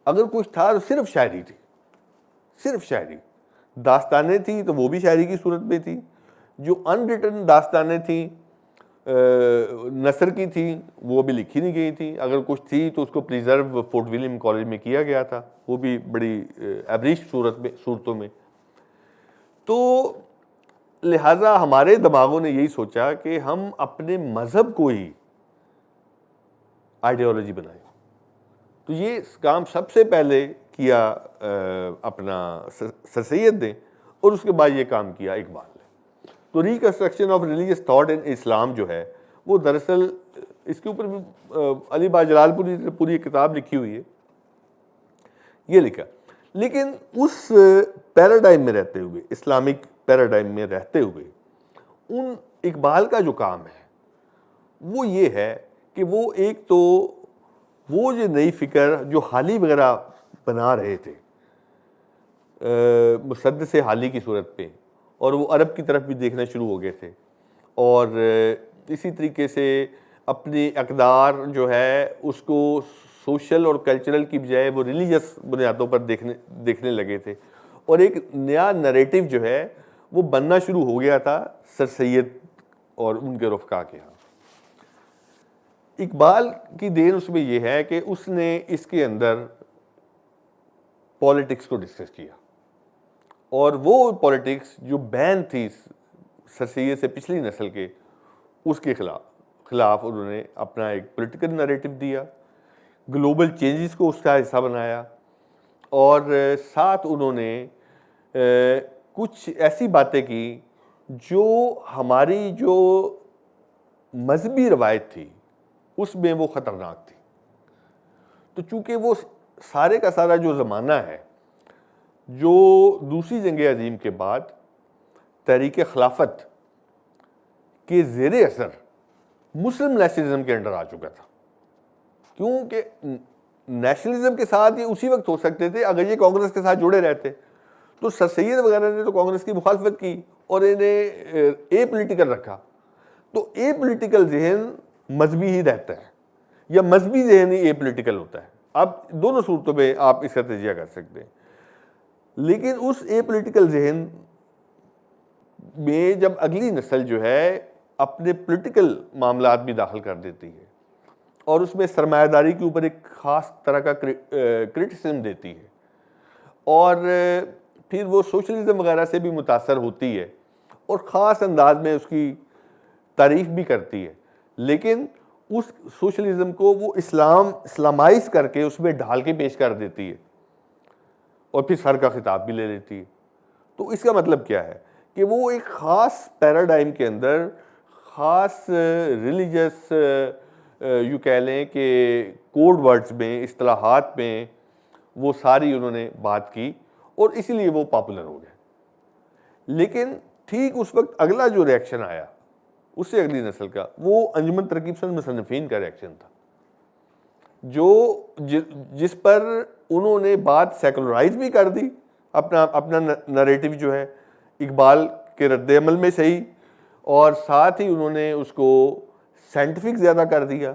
A: اگر کچھ تھا تو صرف شاعری تھی, صرف شاعری. داستانیں تھیں تو وہ بھی شاعری کی صورت میں تھی. جو ان ریٹن داستانیں تھیں نثر کی تھیں وہ بھی لکھی نہیں گئی تھیں. اگر کچھ تھی تو اس کو پریزرو فورٹ ولیم کالج میں کیا گیا تھا, وہ بھی بڑی ایبریش صورتوں میں. تو لہٰذا ہمارے دماغوں نے یہی سوچا کہ ہم اپنے مذہب کو ہی آئیڈیالوجی بنائیں. تو یہ کام سب سے پہلے کیا اپنا سر سید نے, اور اس کے بعد یہ کام کیا اقبال نے. تو reconstruction of religious thought in Islam جو ہے وہ دراصل اس کے اوپر بھی علی بہار جلال پوری نے پوری کتاب لکھی ہوئی ہے, یہ لکھا. لیکن اس پیراڈائم میں رہتے ہوئے, اسلامک پیراڈائم میں رہتے ہوئے, ان اقبال کا جو کام ہے وہ یہ ہے کہ وہ ایک تو وہ جو نئی فکر جو حالی وغیرہ بنا رہے تھے مسدس حالی کی صورت پہ, اور وہ عرب کی طرف بھی دیکھنا شروع ہو گئے تھے, اور اسی طریقے سے اپنی اقدار جو ہے اس کو سوشل اور کلچرل کی بجائے وہ ریلیجس بنیادوں پر دیکھنے لگے تھے, اور ایک نیا نریٹو جو ہے وہ بننا شروع ہو گیا تھا سر سید اور ان کے رفقا کے ہاں. اقبال کی دین اس میں یہ ہے کہ اس نے اس کے اندر پالیٹکس کو ڈسکس کیا, اور وہ پالیٹکس جو بین تھی سر سید سے پچھلی نسل کے, اس کے خلاف انہوں نے اپنا ایک پولیٹیکل نریٹو دیا, گلوبل چینجز کو اس کا حصہ بنایا, اور ساتھ انہوں نے کچھ ایسی باتیں کی جو ہماری جو مذہبی روایت تھی اس میں وہ خطرناک تھی. تو چونکہ وہ سارے کا سارا جو زمانہ ہے جو دوسری جنگ عظیم کے بعد تحریک خلافت کے زیر اثر مسلم نیشنلزم کے انڈر آ چکا تھا, کیونکہ نیشنلزم کے ساتھ یہ اسی وقت ہو سکتے تھے اگر یہ کانگریس کے ساتھ جڑے رہتے. تو سر سید وغیرہ نے تو کانگریس کی مخالفت کی اور انہیں اے پولیٹیکل رکھا. تو اے پولیٹیکل ذہن مذہبی ہی رہتا ہے, یا مذہبی ذہن ہی اے پولیٹیکل ہوتا ہے. اب دونوں صورتوں میں آپ اس کا تجزیہ کر سکتے ہیں. لیکن اس اے پولیٹیکل ذہن میں جب اگلی نسل جو ہے اپنے پولیٹیکل معاملات بھی داخل کر دیتی ہے, اور اس میں سرمایہ داری کے اوپر ایک خاص طرح کا کرٹیسزم دیتی ہے, اور پھر وہ سوشلزم وغیرہ سے بھی متاثر ہوتی ہے, اور خاص انداز میں اس کی تعریف بھی کرتی ہے, لیکن اس سوشلزم کو وہ اسلامائز کر کے اس میں ڈھال کے پیش کر دیتی ہے, اور پھر سر کا خطاب بھی لے لیتی ہے. تو اس کا مطلب کیا ہے کہ وہ ایک خاص پیراڈائم کے اندر خاص ریلیجس یوں کہہ لیں کہ کوڈ ورڈز میں, اصطلاحات میں وہ ساری انہوں نے بات کی, اور اسی لیے وہ پاپولر ہو گئے. لیکن ٹھیک اس وقت اگلا جو ریئیکشن آیا اس سے اگلی نسل کا, وہ انجمن ترغیب پسند مصنفین کا ریئیکشن تھا, جس پر انہوں نے بات سیکولرائز بھی کر دی, اپنا نریٹو جو ہے اقبال کے رد عمل میں صحیح, اور ساتھ ہی انہوں نے اس کو سائنٹیفک زیادہ کر دیا,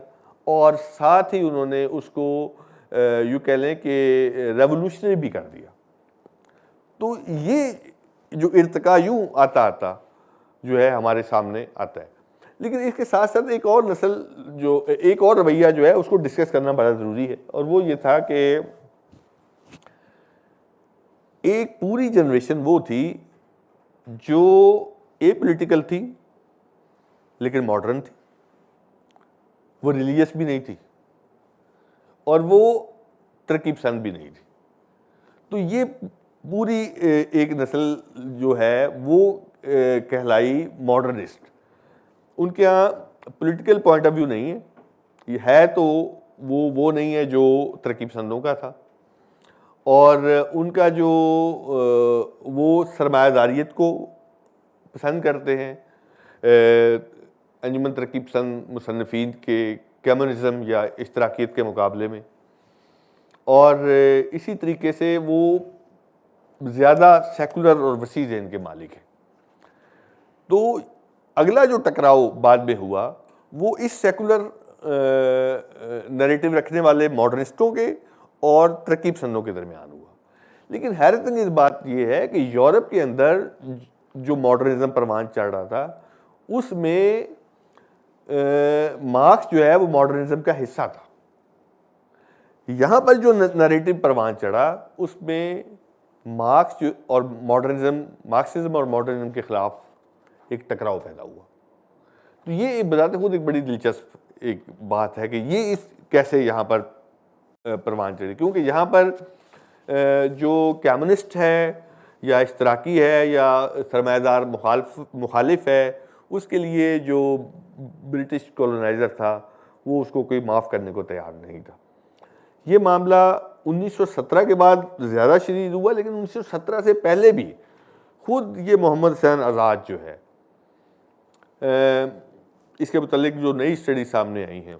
A: اور ساتھ ہی انہوں نے اس کو یوں کہہ لیں کہ ریولوشنری بھی کر دیا. تو یہ جو ارتقا یوں آتا جو ہے ہمارے سامنے آتا ہے. لیکن اس کے ساتھ ساتھ ایک اور نسل جو ایک اور رویہ جو ہے اس کو ڈسکس کرنا بڑا ضروری ہے, اور وہ یہ تھا کہ ایک پوری جنریشن وہ تھی جو اے پولیٹیکل تھی لیکن ماڈرن تھی, وہ ریلیجس بھی نہیں تھی, اور وہ ترقی پسند بھی نہیں تھی. تو یہ پوری ایک نسل جو ہے وہ کہلائی ماڈرنسٹ. ان کے یہاں پولیٹیکل پوائنٹ آف ویو نہیں ہے, یہ ہے تو وہ نہیں ہے جو ترقی پسندوں کا تھا, اور ان کا جو وہ سرمایہ داریت کو پسند کرتے ہیں انجمن ترقی پسند مصنفین کے کمیونزم یا اشتراکیت کے مقابلے میں، اور اسی طریقے سے وہ زیادہ سیکولر اور وسیع ذہن کے مالک ہیں۔ تو اگلا جو ٹکراؤ بعد میں ہوا وہ اس سیکولر نیریٹو رکھنے والے ماڈرنسٹوں کے اور ترقی پسندوں کے درمیان ہوا۔ لیکن حیرت انگیز بات یہ ہے کہ یورپ کے اندر جو ماڈرنزم پروان چڑھ رہا تھا اس میں مارکس جو ہے وہ ماڈرنزم کا حصہ تھا۔ یہاں پر جو نیریٹو پروان چڑھا اس میں مارکس اور مارکسزم اور ماڈرنزم کے خلاف ایک ٹکراؤ پیدا ہوا۔ تو یہ بذات خود ایک بڑی دلچسپ ایک بات ہے کہ یہ کیسے یہاں پر پروان چڑھی، کیونکہ یہاں پر جو کمیونسٹ ہے یا اشتراکی ہے یا سرمایہ دار مخالف ہے، اس کے لیے جو برٹش کولونائزر تھا وہ اس کو کوئی معاف کرنے کو تیار نہیں تھا۔ یہ معاملہ 1917 کے بعد زیادہ شدید ہوا، لیکن 1917 سے پہلے بھی خود یہ محمد حسین آزاد جو ہے، اس کے متعلق جو نئی اسٹڈی سامنے آئی ہیں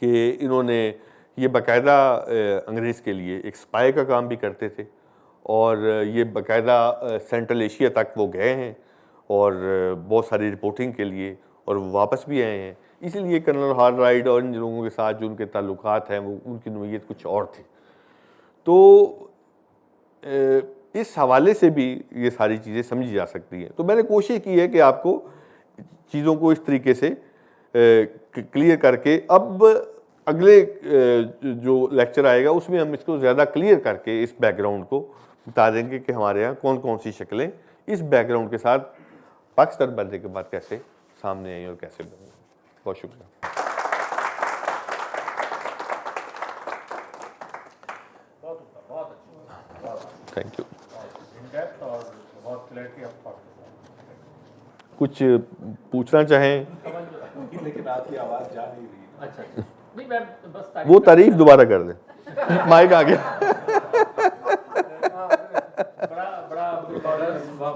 A: کہ انہوں نے یہ باقاعدہ انگریز کے لیے ایک اسپائی کا کام بھی کرتے تھے، اور یہ باقاعدہ سینٹرل ایشیا تک وہ گئے ہیں اور بہت ساری رپورٹنگ کے لیے، اور وہ واپس بھی آئے ہیں۔ اسی لیے کرنل ہال رائڈ اور ان لوگوں کے ساتھ جو ان کے تعلقات ہیں وہ ان کی نوعیت کچھ اور تھی۔ تو اس حوالے سے بھی یہ ساری چیزیں سمجھی جا سکتی ہیں۔ تو میں نے کوشش کی ہے کہ آپ کو چیزوں کو اس طریقے سے کلیئر کر کے، اب اگلے جو لیکچر آئے گا اس میں ہم اس کو زیادہ کلیئر کر کے اس بیک گراؤنڈ کو بتا دیں گے کہ ہمارے یہاں کون کون سی شکلیں اس بیک گراؤنڈ کے ساتھ پاکستان بننے کے بعد کیسے سامنے آئیں اور کیسے بنیں۔ بہت شکریہ۔ Thank you. کچھ پوچھنا چاہیں؟
B: لیکن آپ کی آواز جا نہیں رہی۔ اچھا،
A: وہ تعریف دوبارہ کر دیں، مائک آ گیا۔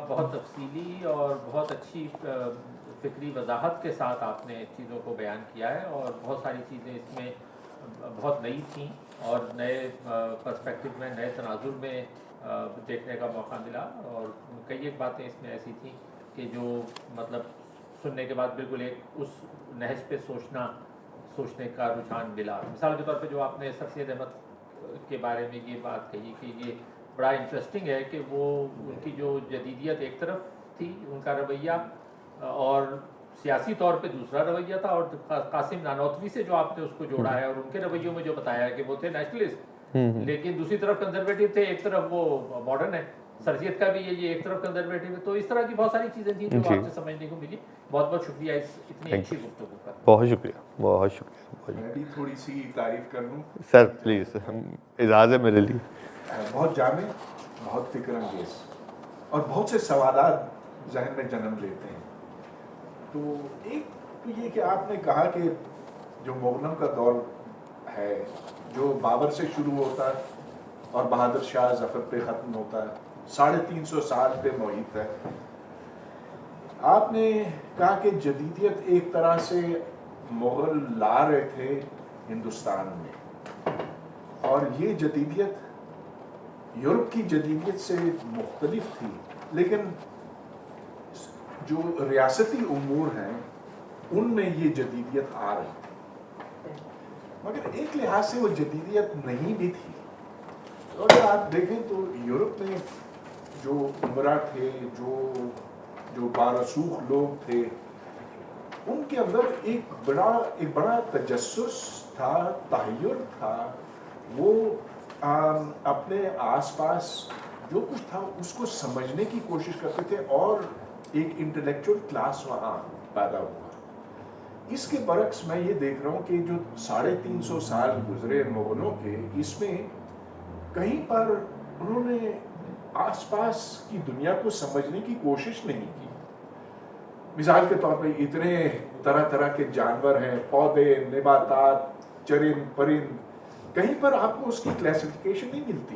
B: بہت تفصیلی اور بہت اچھی فکری وضاحت کے ساتھ آپ نے چیزوں کو بیان کیا ہے، اور بہت ساری چیزیں اس میں بہت نئی تھیں اور نئے پرسپیکٹو میں، نئے تناظر میں دیکھنے کا موقع ملا، اور کئی ایک باتیں اس میں ایسی تھیں کہ جو مطلب سننے کے بعد بالکل ایک اس نہج پہ سوچنے کا رجحان ملا۔ مثال کے طور پہ جو آپ نے سر سید احمد کے بارے میں یہ بات کہی کہ یہ بڑا انٹرسٹنگ ہے کہ وہ ان کی جو جدیدیت ایک طرف تھی ان کا رویہ، اور سیاسی طور پہ دوسرا رویہ تھا، اور قاسم نانوتوی سے جو آپ نے اس کو جوڑا ہے اور ان کے رویوں میں جو بتایا ہے کہ وہ تھے نیشنلسٹ لیکن دوسری طرف کنزرویٹو تھے، ایک طرف وہ ماڈرن ہے۔ سرجیت کا بھی یہ ایک طرف کنزرویٹو ہے۔ تو اس طرح کی بہت ساری چیزیں تھیں جو آپ سے سمجھنے کو ملی۔ بہت بہت شکریہ اس اتنی اچھی گفتگو کا۔
A: بہت شکریہ، بہت شکریہ۔
C: میں بھی تھوڑی سی تعریف کر لوں
A: سر پلیز، اعزاز ہے میرے لیے۔
C: بہت جامع، بہت فکر انگیز، اور بہت سے سوالات ذہن میں جنم لیتے ہیں۔ تو ایک تو یہ کہ آپ نے کہا کہ جو مغنم کا دور ہے جو بابر سے شروع ہوتا ہے اور بہادر شاہ ظفر پہ ختم ہوتا ہے، 350 سال پہ محیط ہے۔ آپ نے کہا کہ جدیدیت ایک طرح سے مغل لا رہے تھے ہندوستان میں، اور یہ جدیدیت یورپ کی جدیدیت سے مختلف تھی، لیکن جو ریاستی امور ہیں ان میں یہ جدیدیت آ رہی تھی، مگر ایک لحاظ سے وہ جدیدیت نہیں بھی تھی۔ تو اگر آپ دیکھیں تو یورپ میں جو عمرا تھے، جو بارسوخ لوگ تھے، ان کے اندر ایک بڑا تجسس تھا، تحیر تھا۔ وہ اپنے آس پاس جو کچھ تھا اس کو سمجھنے کی کوشش کرتے تھے، اور ایک انٹلیکچوئل کلاس وہاں پیدا ہوا۔ اس کے برعکس میں یہ دیکھ رہا ہوں کہ جو 350 سال گزرے مغلوں کے، اس میں کہیں پر انہوں نے آس پاس کی دنیا کو سمجھنے کی کوشش نہیں کی۔ مثال کے طور پہ اتنے طرح طرح کے جانور ہیں، پودے، نباتات، چرند پرند، کہیں پر آپ کو اس کی کلاسیفیکیشن نہیں ملتی۔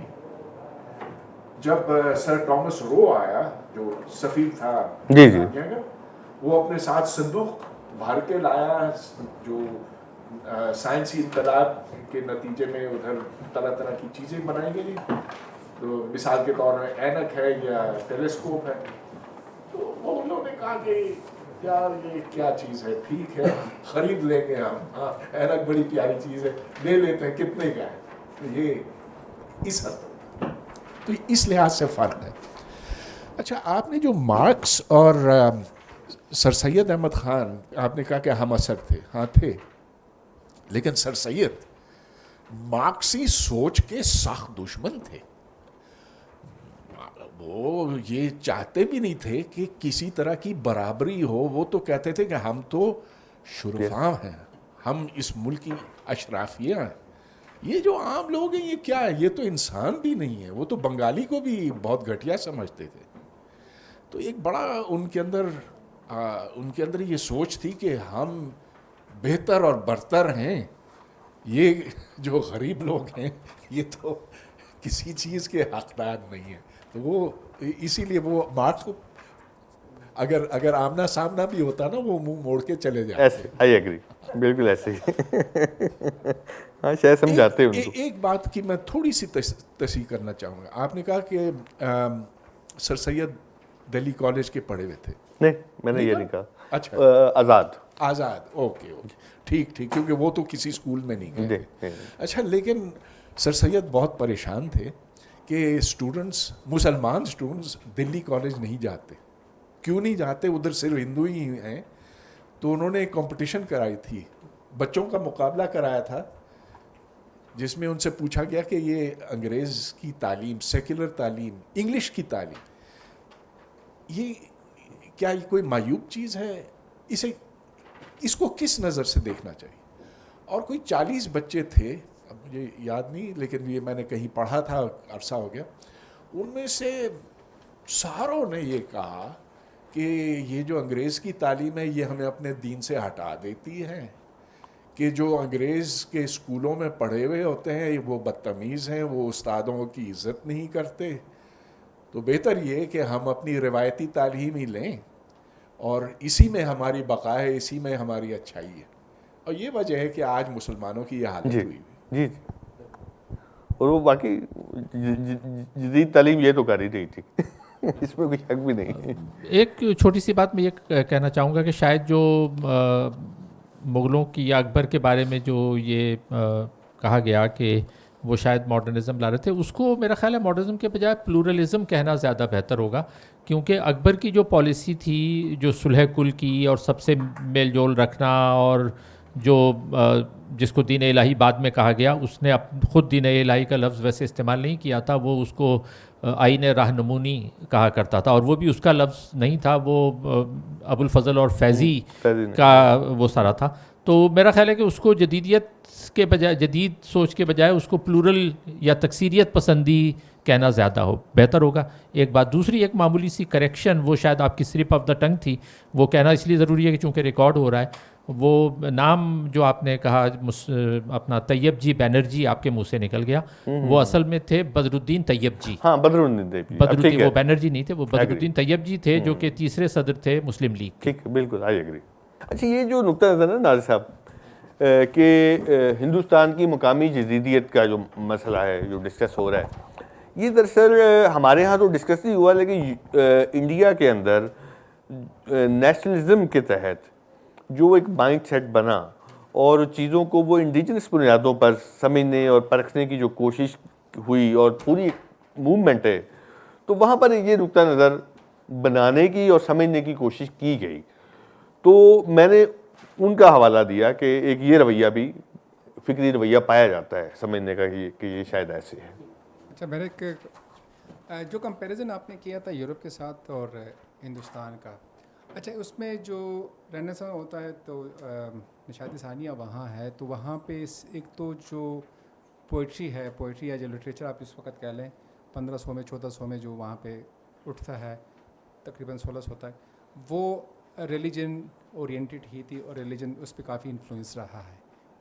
C: جب سر ٹامس رو آیا جو سفیر تھا
A: جی جی
C: برطانیہ کا، وہ اپنے ساتھ صندوق بھر کے لایا جو سائنسی انقلاب کے نتیجے میں ادھر طرح طرح کی چیزیں بنائی گئی، تو مثال کے طور میں اینک ہے یا ٹیلیسکوپ ہے. تو وہ انہوں نے کہا کہ یار یہ کیا چیز ہے، ٹھیک ہے خرید لیں گے ہم، ہاں اینک بڑی پیاری چیز ہے، لے لیتے ہیں، کتنے کا ہے. تو یہ اس حد تک، تو اس لحاظ سے فرق ہے. اچھا، آپ نے جو مارکس اور سر سید احمد خان، آپ نے کہا کہ ہم اثر تھے، ہاں تھے، لیکن سر سید مارکسی سوچ کے سخت دشمن تھے. وہ یہ چاہتے بھی نہیں تھے کہ کسی طرح کی برابری ہو. وہ تو کہتے تھے کہ ہم تو شرفاء ہیں، ہم اس ملک کی اشرافیہ ہیں. یہ جو عام لوگ ہیں یہ کیا ہے، یہ تو انسان بھی نہیں ہے. وہ تو بنگالی کو بھی بہت گھٹیا سمجھتے تھے. تو ایک بڑا ان کے اندر یہ سوچ تھی کہ ہم بہتر اور برتر ہیں، یہ جو غریب لوگ ہیں یہ تو کسی چیز کے حقدار نہیں ہیں. تو وہ اسی لیے وہ مارکس کو اگر آمنا سامنا بھی ہوتا نا وہ منہ موڑ کے چلے جاتے.
A: ایسے آئی ایگری، بالکل ایسے ہی. ہاں شاید سمجھاتے ہیں ان کو.
C: ایک بات کی میں تھوڑی سی تصحیح کرنا چاہوں گا. آپ نے کہا کہ سر سید دہلی کالج کے پڑھے ہوئے تھے.
A: نہیں، میں نے یہ نہیں کہا.
C: اچھا،
A: آزاد.
C: اوکے ٹھیک کیونکہ وہ تو کسی اسکول میں نہیں گئے تھے.
A: جی.
C: اچھا، لیکن سر سید بہت پریشان تھے کہ مسلمان اسٹوڈنٹس دلی کالج نہیں جاتے. کیوں نہیں جاتے؟ ادھر صرف ہندو ہی ہیں. تو انہوں نے ایک کمپٹیشن کرائی تھی، بچوں کا مقابلہ کرایا تھا، جس میں ان سے پوچھا گیا کہ یہ انگریز کی تعلیم، سیکولر تعلیم، انگلش کی تعلیم، یہ کیا یہ کوئی معیوب چیز ہے؟ اس کو کس نظر سے دیکھنا چاہیے؟ اور کوئی 40 بچے تھے، اب مجھے یاد نہیں لیکن یہ میں نے کہیں پڑھا تھا، عرصہ ہو گیا. ان میں سے ساروں نے یہ کہا کہ یہ جو انگریز کی تعلیم ہے یہ ہمیں اپنے دین سے ہٹا دیتی ہے، کہ جو انگریز کے اسکولوں میں پڑھے ہوئے ہوتے ہیں وہ بدتمیز ہیں، وہ استادوں کی عزت نہیں کرتے. تو بہتر یہ کہ ہم اپنی روایتی تعلیم ہی لیں، اور اسی میں ہماری بقا ہے، اسی میں ہماری اچھائی ہے. اور یہ وجہ ہے کہ آج مسلمانوں کی یہ حالت ہوئی.
A: جی. اور وہ باقی جدید تعلیم یہ تو کر ہی نہیں تھی. اس میں کوئی شک بھی نہیں.
B: ایک چھوٹی سی بات میں یہ کہنا چاہوں گا کہ شاید جو مغلوں کی یا اکبر کے بارے میں جو یہ کہا گیا کہ وہ شاید ماڈرنزم لا رہے تھے، اس کو میرا خیال ہے ماڈرنزم کے بجائے پلورلزم کہنا زیادہ بہتر ہوگا. کیونکہ اکبر کی جو پالیسی تھی، جو صلح کل کی اور سب سے میل جول رکھنا، اور جو جس کو دین الہی بعد میں کہا گیا، اس نے خود دین الہی کا لفظ ویسے استعمال نہیں کیا تھا، وہ اس کو آئین رہنمونی کہا کرتا تھا، اور وہ بھی اس کا لفظ نہیں تھا، وہ ابو الفضل اور فیضی کا وہ سارا تھا. تو میرا خیال ہے کہ اس کو جدیدیت کے بجائے، جدید سوچ کے بجائے اس کو پلورل یا تکثیریت پسندی کہنا زیادہ بہتر ہوگا. ایک بات. دوسری ایک معمولی سی کریکشن، وہ شاید آپ کی سلپ آف دا ٹنگ تھی، وہ کہنا اس لیے ضروری ہے کہ چونکہ ریکارڈ ہو رہا ہے. وہ نام جو آپ نے کہا اپنا طیب جی بینرجی آپ کے منہ سے نکل گیا، وہ اصل میں تھے بدر الدین طیب جی.
A: ہاں، بدرالدین،
B: وہ بینرجی نہیں تھے، وہ بدر الدین طیب جی تھے، جو کہ تیسرے صدر تھے مسلم لیگ.
A: ٹھیک، بالکل آئی ایگری. اچھا، یہ جو نقطہ نظر ہے ناظر صاحب کہ ہندوستان کی مقامی جدیدیت کا جو مسئلہ ہے جو ڈسکس ہو رہا ہے، یہ دراصل ہمارے ہاں تو ڈسکس نہیں ہوا، لیکن انڈیا کے اندر نیشنلزم کے تحت جو ایک مائنڈ سیٹ بنا اور چیزوں کو وہ انڈیجنس بنیادوں پر سمجھنے اور پرکھنے کی جو کوشش ہوئی اور پوری موومنٹ ہے، تو وہاں پر یہ نقطہ نظر بنانے کی اور سمجھنے کی کوشش کی گئی. تو میں نے ان کا حوالہ دیا کہ ایک یہ رویہ بھی فکری رویہ پایا جاتا ہے سمجھنے کا کہ یہ شاید ایسے ہے.
D: اچھا، میرے جو کمپیریزن آپ نے کیا تھا یورپ کے ساتھ اور ہندوستان کا، اچھا اس میں جو رینیسانس ہوتا ہے تو نشاط ثانیہ وہاں ہے، تو وہاں پہ ایک تو جو پوئٹری ہے، پوئٹری یا جو لٹریچر آپ اس وقت کہہ لیں 1500 میں 1400 میں جو وہاں پہ اٹھتا ہے، تقریباً 1600 ہوتا ہے، وہ ریلیجن اورینٹیڈ ہی تھی، اور ریلیجن اس پہ کافی انفلوئنس رہا ہے،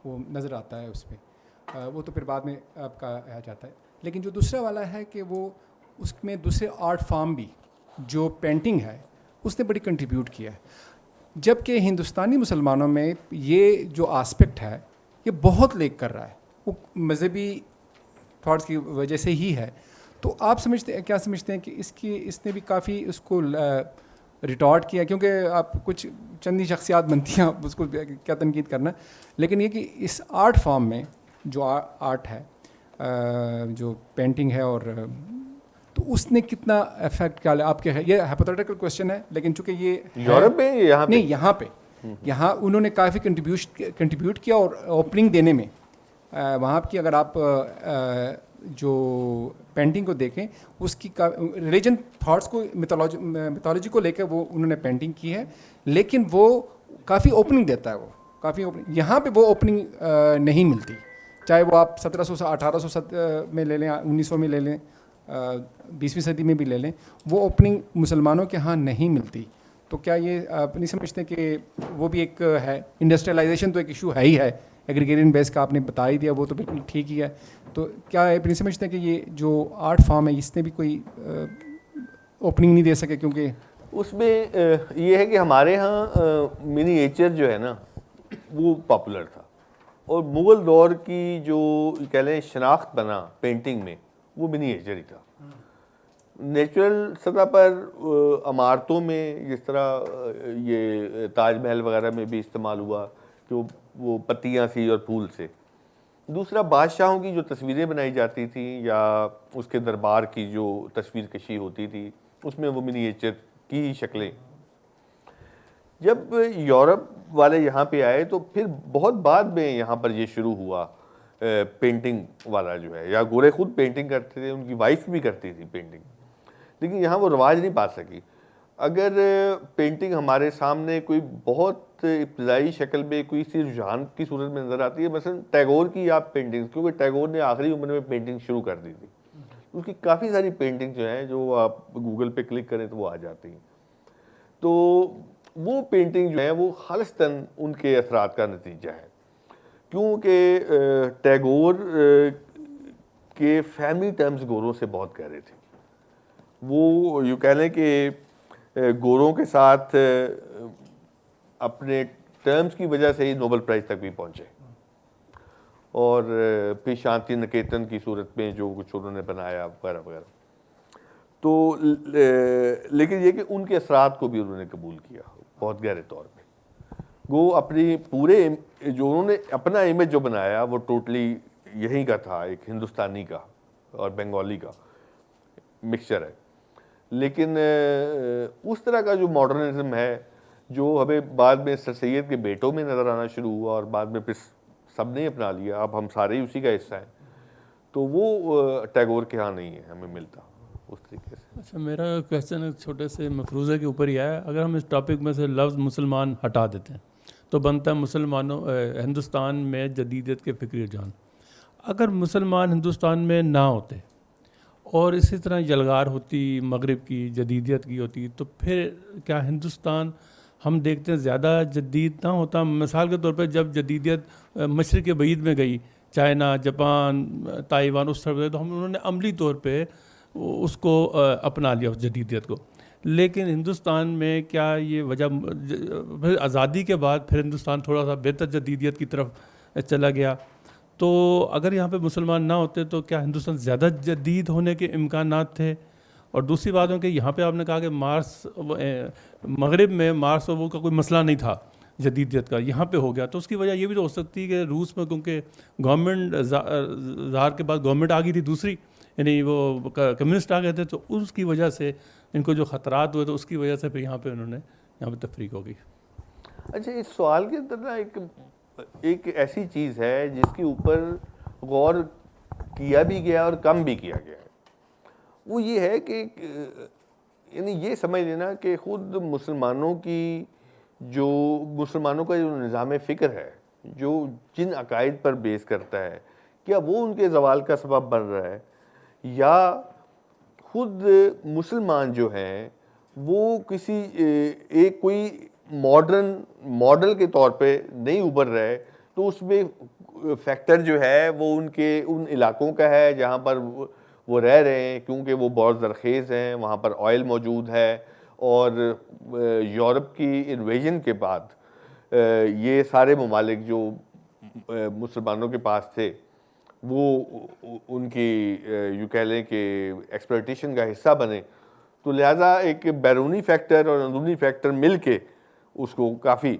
D: وہ نظر آتا ہے اس پہ. وہ تو پھر بعد میں آپ کا آ جاتا ہے. لیکن جو دوسرا والا ہے کہ وہ اس میں دوسرے آرٹ فارم بھی جو پینٹنگ ہے اس نے بڑی کنٹریبیوٹ کیا ہے، جبکہ ہندوستانی مسلمانوں میں یہ جو آسپیکٹ ہے یہ بہت لیک کر رہا ہے، وہ مذہبی تھاٹس کی وجہ سے ہی ہے. تو آپ کیا سمجھتے ہیں کہ اس نے بھی کافی اس کو ریٹارٹ کیا؟ کیونکہ آپ کچھ چندی شخصیات بنتی ہیں، آپ اس کو کیا تنقید کرنا، لیکن یہ کہ اس آرٹ فارم میں جو آرٹ ہے، جو پینٹنگ ہے، اور تو اس نے کتنا افیکٹ کیا آپ کے، یہ ہائپوتھیٹیکل کوشچن ہے لیکن چونکہ یہ
A: یورپ میں یہاں پہ
D: نہیں، یہاں انہوں نے کافی کنٹریبیوٹ کیا، اور اوپننگ دینے میں وہاں کی اگر آپ جو پینٹنگ کو دیکھیں اس کی ریلیجن تھاٹس کو، میتھولوجی کو لے کے وہ انہوں نے پینٹنگ کی ہے، لیکن وہ کافی اوپننگ دیتا ہے، وہ کافی اوپننگ. یہاں پہ وہ اوپننگ نہیں ملتی، چاہے وہ آپ 1700 سے 1800 میں لے لیں، 1900 میں لے لیں، 20ویں صدی میں بھی لے لیں، وہ اوپننگ مسلمانوں کے ہاں نہیں ملتی. تو کیا یہ آپ نہیں سمجھتے کہ وہ بھی ایک ہے، انڈسٹریلائزیشن تو ایک ایشو ہے ہی ہے، ایگریگیرین بیس کا آپ نے بتا ہی دیا، وہ تو بالکل ٹھیک ہی ہے. تو کیا آپ نہیں سمجھتے کہ یہ جو آرٹ فارم ہے اس نے بھی کوئی اوپننگ نہیں دے سکے؟ کیونکہ
A: اس میں یہ ہے کہ ہمارے ہاں منی ایچر جو ہے نا وہ پاپولر تھا، اور مغل دور کی جو کہہ لیں شناخت بنا پینٹنگ میں وہ منی ایچر ہی تھا. نیچرل سطح پر عمارتوں میں جس طرح یہ تاج محل وغیرہ میں بھی استعمال ہوا کہ وہ پتیاں سی اور پھول سے. دوسرا بادشاہوں کی جو تصویریں بنائی جاتی تھیں یا اس کے دربار کی جو تصویر کشی ہوتی تھی اس میں وہ منی ایچر کی ہی شکلیں. جب یورپ والے یہاں پہ آئے تو پھر بہت بعد میں یہاں پر یہ شروع ہوا پینٹنگ والا جو ہے، یا گورے خود پینٹنگ کرتے تھے، ان کی وائف بھی کرتی تھی پینٹنگ، لیکن یہاں وہ رواج نہیں پا سکی. اگر پینٹنگ ہمارے سامنے کوئی بہت ابتدائی شکل میں کوئی سی رجحان کی صورت میں نظر آتی ہے، مثلا ٹیگور کی آپ پینٹنگ، کیونکہ ٹیگور نے آخری عمر میں پینٹنگ شروع کر دی تھی، اس کی کافی ساری پینٹنگ جو ہیں جو آپ گوگل پہ کلک کریں تو وہ آ جاتی ہیں. تو وہ پینٹنگ جو ہے وہ خالصتاً ان کے اثرات کا نتیجہ ہے، کیونکہ ٹیگور کے فیملی ٹرمز گوروں سے بہت گہرے تھے. وہ یوں کہہ لیں کہ گوروں کے ساتھ اپنے ٹرمز کی وجہ سے ہی نوبل پرائز تک بھی پہنچے، اور پھر شانتی نکیتن کی صورت میں جو کچھ انہوں نے بنایا وغیرہ وغیرہ. تو لیکن یہ کہ ان کے اثرات کو بھی انہوں نے قبول کیا بہت گہرے طور پہ. وہ اپنی پورے جو انہوں نے اپنا امیج جو بنایا وہ ٹوٹلی یہیں کا تھا، ایک ہندوستانی کا اور بنگالی کا مکسچر ہے. لیکن اس طرح کا جو ماڈرنزم ہے جو ہمیں بعد میں سر سید کے بیٹوں میں نظر آنا شروع ہوا اور بعد میں پھر سب نے اپنا لیا، اب ہم سارے ہی اسی کا حصہ ہیں، تو وہ ٹیگور کے ہاں نہیں ہے ہمیں ملتا اس طریقے سے.
E: اچھا، میرا کویشچن ایک چھوٹے سے مفروضے کے اوپر ہی آیا. اگر ہم اس ٹاپک میں سے لفظ مسلمان ہٹا دیتے ہیں تو بنتا ہے مسلمانوں ہندوستان میں جدیدیت کے فکری رجحان. اگر مسلمان ہندوستان میں نہ ہوتے اور اسی طرح یلغار ہوتی مغرب کی جدیدیت کی ہوتی تو پھر کیا ہندوستان ہم دیکھتے ہیں زیادہ جدید نہ ہوتا؟ مثال کے طور پہ جب جدیدیت مشرق بعید میں گئی، چائنا، جاپان، تائیوان، اس طرح تو انہوں نے عملی طور پہ اس کو اپنا لیا اس جدیدیت کو. لیکن ہندوستان میں کیا یہ وجہ پھر آزادی کے بعد پھر ہندوستان تھوڑا سا بہتر جدیدیت کی طرف چلا گیا؟ تو اگر یہاں پہ مسلمان نہ ہوتے تو کیا ہندوستان زیادہ جدید ہونے کے امکانات تھے؟ اور دوسری بات ہے کہ یہاں پہ آپ نے کہا کہ مارس مغرب میں مارس وہ کا کوئی مسئلہ نہیں تھا جدیدیت کا، یہاں پہ ہو گیا، تو اس کی وجہ یہ بھی تو ہو سکتی ہے کہ روس میں کیونکہ گورنمنٹ زار کے بعد گورنمنٹ آ گئی تھی دوسری، یعنی وہ کمیونسٹ آ گئے تھے، تو اس کی وجہ سے ان کو جو خطرات ہوئے تو اس کی وجہ سے پھر یہاں پہ انہوں نے یہاں پہ تفریق ہو گئی.
A: اچھا، اس سوال کے اندر نا ایک ایسی چیز ہے جس کے اوپر غور کیا بھی گیا اور کم بھی کیا گیا ہے، وہ یہ ہے کہ یعنی یہ سمجھ لینا کہ خود مسلمانوں کا جو نظام فکر ہے، جو جن عقائد پر بیس کرتا ہے، کیا وہ ان کے زوال کا سبب بن رہا ہے، یا خود مسلمان جو ہیں وہ کسی ایک کوئی ماڈل کے طور پہ نہیں ابھر رہے. تو اس میں فیکٹر جو ہے وہ ان علاقوں کا ہے جہاں پر وہ رہ رہے ہیں کیونکہ وہ بہت زرخیز ہیں, وہاں پر آئل موجود ہے, اور یورپ کی انویژن کے بعد یہ سارے ممالک جو مسلمانوں کے پاس تھے وہ ان کی یوں کہہ لیں کہ ایکسپلوٹیشن کا حصہ بنے, تو لہٰذا ایک بیرونی فیکٹر اور اندرونی فیکٹر مل کے اس کو کافی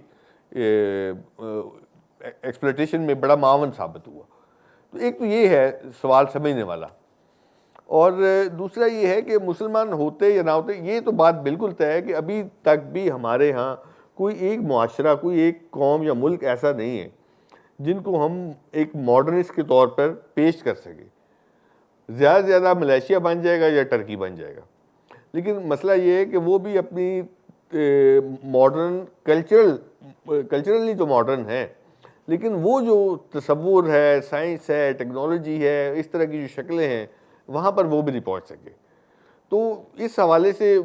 A: ایکسپلوٹیشن میں بڑا معاون ثابت ہوا. تو ایک تو یہ ہے سوال سمجھنے والا, اور دوسرا یہ ہے کہ مسلمان ہوتے یا نہ ہوتے, یہ تو بات بالکل طے ہے کہ ابھی تک بھی ہمارے ہاں کوئی ایک معاشرہ, کوئی ایک قوم یا ملک ایسا نہیں ہے جن کو ہم ایک ماڈرنسٹ کے طور پر پیش کر سکیں. زیادہ سے زیادہ ملیشیا بن جائے گا یا ٹرکی بن جائے گا, لیکن مسئلہ یہ ہے کہ وہ بھی اپنی ماڈرن کلچرلی تو ماڈرن ہے, لیکن وہ جو تصور ہے, سائنس ہے, ٹیکنالوجی ہے, اس طرح کی جو شکلیں ہیں وہاں پر وہ بھی نہیں پہنچ سکے. تو اس حوالے سے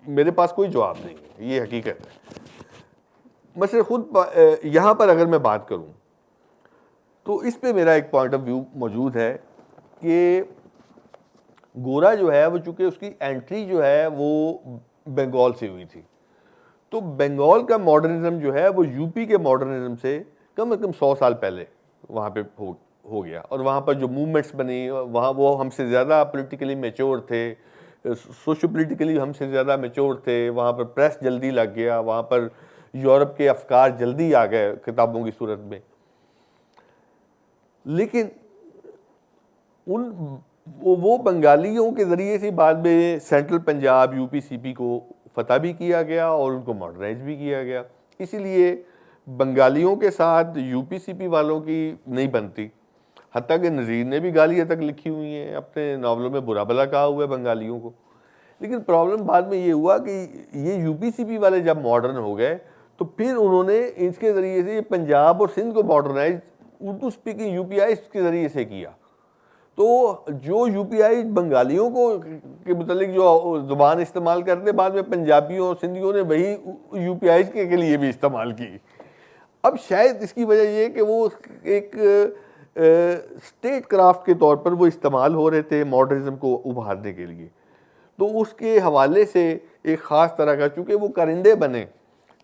A: میرے پاس کوئی جواب نہیں ہے, یہ حقیقت ہے. مثلا خود یہاں پر اگر میں بات کروں تو اس پہ میرا ایک پوائنٹ آف ویو موجود ہے کہ گورا جو ہے وہ چونکہ اس کی انٹری جو ہے وہ بنگال سے ہوئی تھی, تو بنگال کا ماڈرنزم جو ہے وہ یو پی کے ماڈرنزم سے کم از کم 100 سال پہلے وہاں پہ ہو گیا, اور وہاں پر جو موومنٹس بنی وہاں وہ ہم سے زیادہ پولیٹیکلی میچور تھے, سوشو پولیٹیکلی ہم سے زیادہ میچور تھے, وہاں پر پریس جلدی لگ گیا, وہاں پر یورپ کے افکار جلدی آ گئے کتابوں کی صورت میں. لیکن وہ بنگالیوں کے ذریعے سے بعد میں سینٹرل پنجاب یو پی سی پی کو فتح بھی کیا گیا اور ان کو ماڈرنائز بھی کیا گیا. اسی لیے بنگالیوں کے ساتھ یو پی سی پی والوں کی نہیں بنتی, حتیٰ کہ نذیر نے بھی گالیاں تک لکھی ہوئی ہیں, اپنے ناولوں میں برا بھلا کہا ہوا ہے بنگالیوں کو. لیکن پرابلم بعد میں یہ ہوا کہ یہ یو پی سی پی والے جب ماڈرن ہو گئے تو پھر انہوں نے اس کے ذریعے سے پنجاب اور سندھ کو ماڈرنائز اردو اسپیکنگ یو پی آئی کے ذریعے سے کیا. تو جو یو پی آئی بنگالیوں کو کے متعلق جو زبان استعمال کرتے, بعد میں پنجابیوں اور سندھیوں نے وہی یو پی آئی کے لیے بھی استعمال کی. اب شاید اس کی وجہ یہ کہ وہ ایک اسٹیٹ کرافٹ کے طور پر وہ استعمال ہو رہے تھے ماڈرنزم کو ابھارنے کے لیے, تو اس کے حوالے سے ایک خاص طرح کا, چونکہ وہ کرندے بنے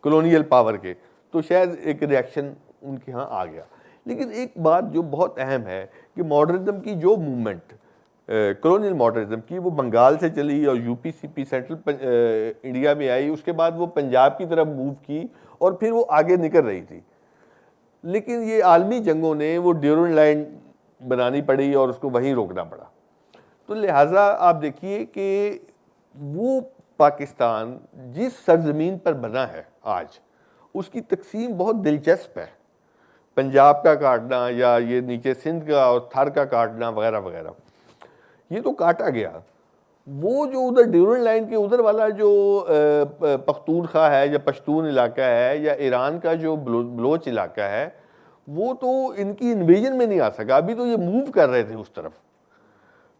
A: کلونیل پاور کے, تو شاید ایک ریئیکشن ان کے ہاں آ گیا. لیکن ایک بات جو بہت اہم ہے کہ ماڈرنزم کی جو موومنٹ کلونیل ماڈرنزم کی وہ بنگال سے چلی اور یو پی سی پی سینٹرل انڈیا میں آئی, اس کے بعد وہ پنجاب کی طرف موو کی اور پھر وہ آگے نکل رہی تھی. لیکن یہ عالمی جنگوں نے وہ ڈیورنڈ لائن بنانی پڑی اور اس کو وہیں روکنا پڑا. تو لہٰذا آپ دیکھیے کہ وہ پاکستان جس سرزمین پر بنا ہے آج, اس کی تقسیم بہت دلچسپ ہے. پنجاب کا کاٹنا یا یہ نیچے سندھ کا اور تھر کا کاٹنا وغیرہ وغیرہ, یہ تو کاٹا گیا. وہ جو ادھر ڈیورنڈ لائن کے ادھر والا جو پختونخوا ہے یا پشتون علاقہ ہے یا ایران کا جو بلوچ علاقہ ہے, وہ تو ان کی انویژن میں نہیں آ سکا. ابھی تو یہ موو کر رہے تھے اس طرف,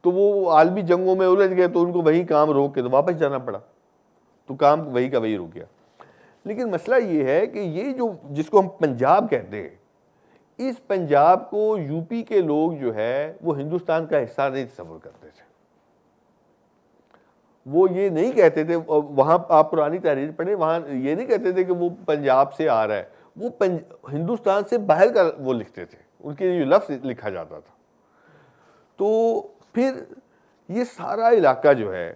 A: تو وہ عالمی جنگوں میں الجھ گئے تو ان کو وہی کام روک کے تو واپس جانا پڑا, تو کام وہی کا وہی رک گیا. لیکن مسئلہ یہ ہے کہ یہ جو جس کو ہم پنجاب کہتے ہیں, اس پنجاب کو یو پی کے لوگ جو ہے وہ ہندوستان کا حصہ نہیں تصور کرتے تھے. وہ یہ نہیں کہتے تھے, وہاں آپ پرانی تحریر پڑھیں, وہاں یہ نہیں کہتے تھے کہ وہ پنجاب سے آ رہا ہے, وہ ہندوستان سے باہر کا وہ لکھتے تھے, ان کے لیے لفظ لکھا جاتا تھا. تو پھر یہ سارا علاقہ جو ہے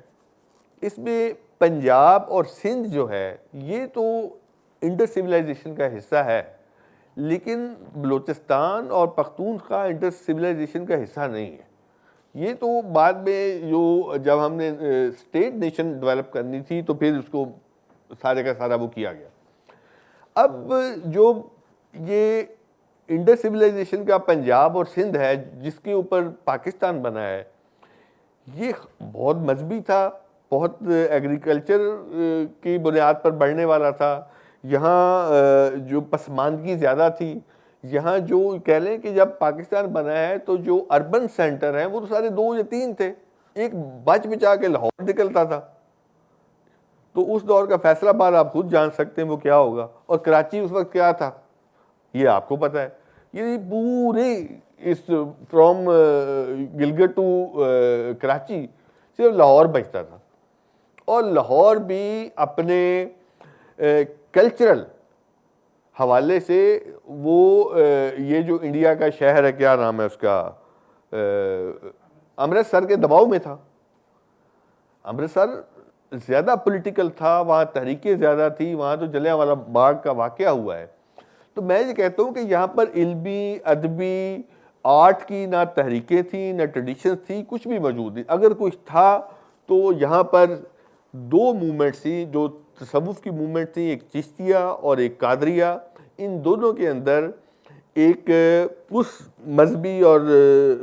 A: اس میں پنجاب اور سندھ جو ہے یہ تو انڈر سویلائزیشن کا حصہ ہے, لیکن بلوچستان اور پختونخوا انڈر سویلائزیشن کا حصہ نہیں ہے. یہ تو بعد میں جو جب ہم نے اسٹیٹ نیشن ڈیولپ کرنی تھی تو پھر اس کو سارے کا سارا وہ کیا گیا. اب جو یہ انڈر سویلائزیشن کا پنجاب اور سندھ ہے جس کے اوپر پاکستان بنا ہے, یہ بہت مذہبی تھا, بہت ایگریکلچر کی بنیاد پر بڑھنے والا تھا. یہاں جو پسماندگی زیادہ تھی, یہاں جو کہہ لیں کہ جب پاکستان بنا ہے تو جو اربن سینٹر ہیں وہ تو سارے 2 یا 3 تھے, ایک بچ بچا کے لاہور نکلتا تھا. تو اس دور کا فیصلہ آباد آپ خود جان سکتے ہیں وہ کیا ہوگا, اور کراچی اس وقت کیا تھا یہ آپ کو پتہ ہے. یہ پورے اس فرام گلگت ٹو کراچی صرف لاہور بچتا تھا، اور لاہور بھی اپنے کلچرل حوالے سے وہ یہ جو انڈیا کا شہر ہے، کیا نام ہے اس کا، امرتسر کے دباؤ میں تھا. امرتسر زیادہ پولیٹیکل تھا، وہاں تحریکیں زیادہ تھی، وہاں تو جلیانوالہ باغ کا واقعہ ہوا ہے. تو میں یہ کہتا ہوں کہ یہاں پر علمی ادبی آرٹ کی نہ تحریکیں تھیں نہ ٹریڈیشنز تھی، کچھ بھی موجود نہیں. اگر کچھ تھا تو یہاں پر دو موومنٹس تھیں جو تصوف کی موومنٹ تھی، ایک چشتیہ اور ایک قادریہ. ان دونوں کے اندر ایک اس مذہبی اور